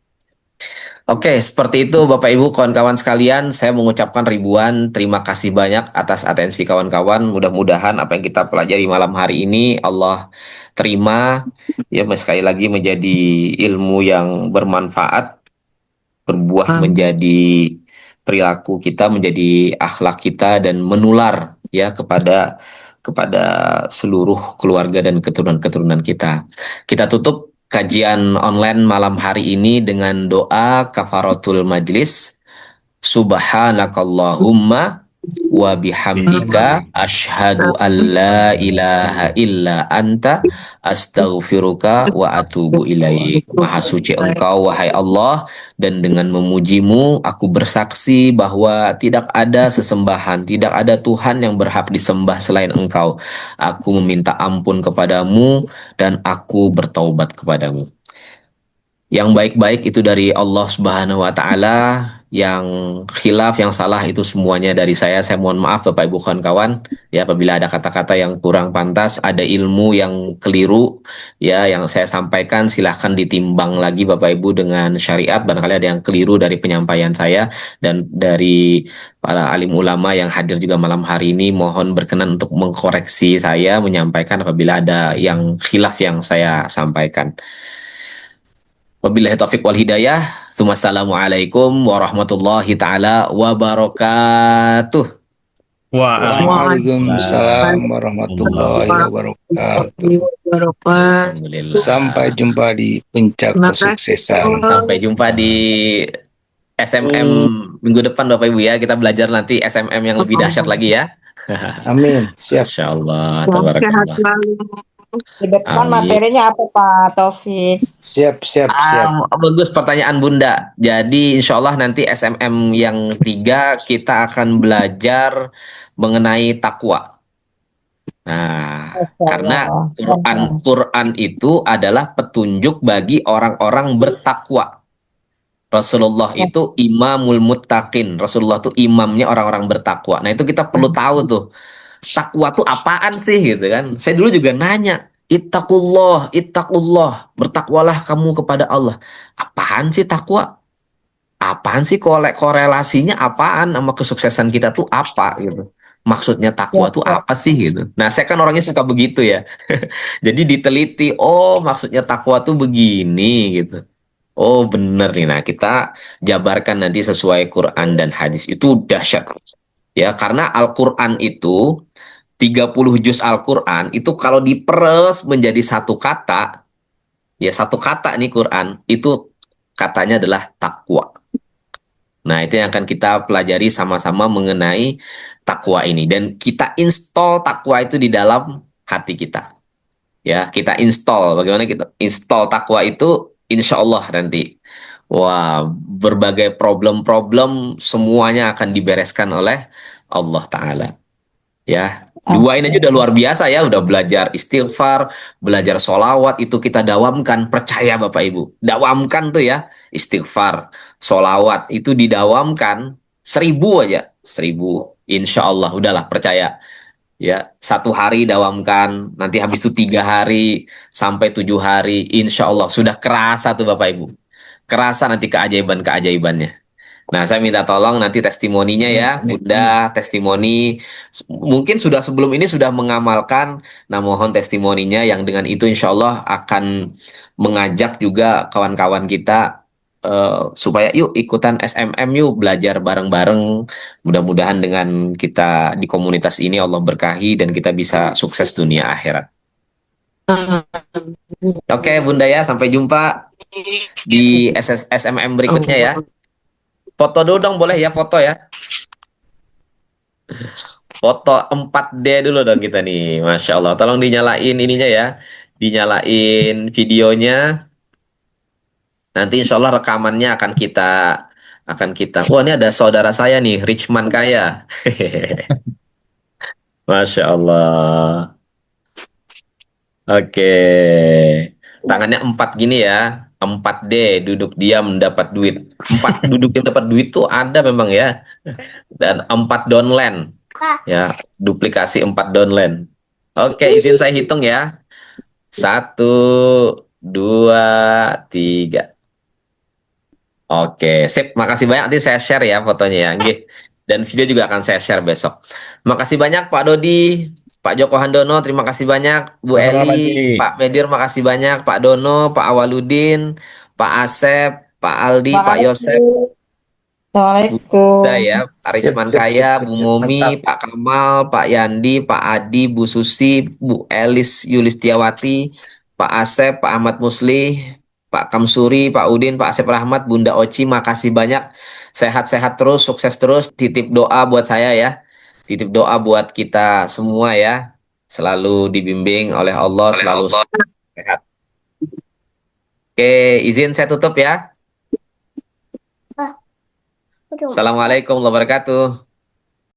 Oke, seperti itu Bapak Ibu, kawan-kawan sekalian, saya mengucapkan ribuan terima kasih banyak atas atensi kawan-kawan. Mudah-mudahan apa yang kita pelajari malam hari ini Allah terima ya, sekali lagi menjadi ilmu yang bermanfaat, berbuah menjadi perilaku kita, menjadi akhlak kita, dan menular ya kepada seluruh keluarga dan keturunan-keturunan kita. Kita tutup kajian online malam hari ini dengan doa kafaratul majlis. Subhanakallahumma wa bihamdika asyhadu an la ilaha illa anta astaghfiruka wa atubu ilaik. Maha suci Engkau wahai Allah, dan dengan memujimu aku bersaksi bahwa tidak ada sesembahan, tidak ada Tuhan yang berhak disembah selain Engkau. Aku meminta ampun kepadamu dan aku bertaubat kepadamu. Yang baik-baik itu dari Allah Subhanahu wa Ta'ala, yang khilaf, yang salah itu semuanya dari saya. Saya mohon maaf Bapak Ibu kawan-kawan ya, apabila ada kata-kata yang kurang pantas, ada ilmu yang keliru ya yang saya sampaikan, silahkan ditimbang lagi Bapak Ibu dengan syariat. Barangkali ada yang keliru dari penyampaian saya dan dari para alim ulama yang hadir juga malam hari ini, mohon berkenan untuk mengkoreksi saya, menyampaikan apabila ada yang khilaf yang saya sampaikan. Wabillahi taufiq wal hidayah. Wassalamualaikum warahmatullahi taala wabarakatuh.
Waalaikumsalam warahmatullahi wabarakatuh.
Wabarakatuh.
Sampai jumpa di puncak
Terima kasih.
kesuksesan.
Sampai jumpa di SMM minggu depan Bapak Ibu ya. Kita belajar nanti SMM yang lebih dahsyat lagi ya.
Amin. Siap.
Masya Allah,
Sehat
tabarakallah.
selalu.
Di depan
Amin.
materinya apa Pak Taufik?
Siap.
Bagus pertanyaan Bunda. Jadi insya Allah nanti SMM yang 3 kita akan belajar mengenai takwa. Nah, karena Quran itu adalah petunjuk bagi orang-orang bertakwa. Rasulullah itu imamul muttaqin. Rasulullah itu imamnya orang-orang bertakwa. Nah, itu kita perlu tahu tuh. Takwa tuh apaan sih gitu kan? Saya dulu juga nanya, ittaqullah, bertakwalah kamu kepada Allah. Apaan sih takwa? Apaan sih korelasinya apaan sama kesuksesan kita tuh apa gitu? Maksudnya takwa tuh apa sih gitu? Nah, saya kan orangnya suka begitu ya. Jadi diteliti, oh maksudnya takwa tuh begini gitu. Oh bener nih. Nah, kita jabarkan nanti sesuai Quran dan hadis. Itu dahsyat. Ya, karena Al-Quran itu 30 juz Al-Quran itu kalau diperes menjadi satu kata, ya satu kata nih Quran, itu katanya adalah takwa. Nah, itu yang akan kita pelajari sama-sama mengenai takwa ini. Dan kita install takwa itu di dalam hati kita. Ya, kita install. Bagaimana kita install takwa itu? Insya Allah nanti. Wah, berbagai problem-problem semuanya akan dibereskan oleh Allah Ta'ala. Ya, 2 ini aja udah luar biasa ya, udah belajar istighfar, belajar sholawat, itu kita dawamkan, percaya Bapak Ibu. Dawamkan tuh ya, istighfar, sholawat, itu didawamkan 1.000 aja, 1.000. Insya Allah, udahlah percaya. Ya, 1 hari dawamkan, nanti habis itu 3 hari, sampai 7 hari, insya Allah, sudah kerasa tuh Bapak Ibu. Kerasa nanti keajaiban-keajaibannya. Nah, saya minta tolong nanti testimoninya ya, Bunda, testimoni. Mungkin sudah sebelum ini sudah mengamalkan, nah mohon testimoninya yang dengan itu insya Allah akan mengajak juga kawan-kawan kita supaya yuk ikutan SMM yuk, belajar bareng-bareng. Mudah-mudahan dengan kita di komunitas ini Allah berkahi dan kita bisa sukses dunia akhirat. Oke, Bunda ya, sampai jumpa di SMM berikutnya ya. Foto dulu dong, boleh ya foto ya? Foto 4D dulu dong kita nih. Masya Allah. Tolong dinyalain ininya ya. Dinyalain videonya. Nanti insya Allah rekamannya akan kita. Wah, ini ada saudara saya nih, Richman Kaya. Masya Allah. Oke. Tangannya 4 gini ya. 4D, duduk diam dapat duit. 4 duduk diam dapat duit tuh ada memang ya. Dan 4 downline. Ya, duplikasi 4 downline. Oke, izin saya hitung ya. 1, 2, 3. Oke, sip. Makasih banyak. Nanti saya share ya fotonya ya. Nggih. Dan video juga akan saya share besok. Makasih banyak Pak Dodi, Pak Joko Handono, terima kasih banyak. Bu Eli, Pak Medir, makasih banyak. Pak Dono, Pak Awaludin, Pak Asep, Pak Aldi, Pak Yosep,
Assalamualaikum.
ya, Pak Risman Kaya, Bu Momi, Pak Kamal, Pak Yandi, Pak Adi, Bu Susi, Bu Elis Yulistiawati, Pak Asep, Pak Ahmad Muslih, Pak Kamsuri, Pak Udin, Pak Asep Rahmat, Bunda Oci, makasih banyak. Sehat-sehat terus, sukses terus. Titip doa buat saya ya. Titip doa buat kita semua ya. Selalu dibimbing oleh Allah, selalu sehat. Oke, izin saya tutup ya. Assalamualaikum warahmatullahi wabarakatuh.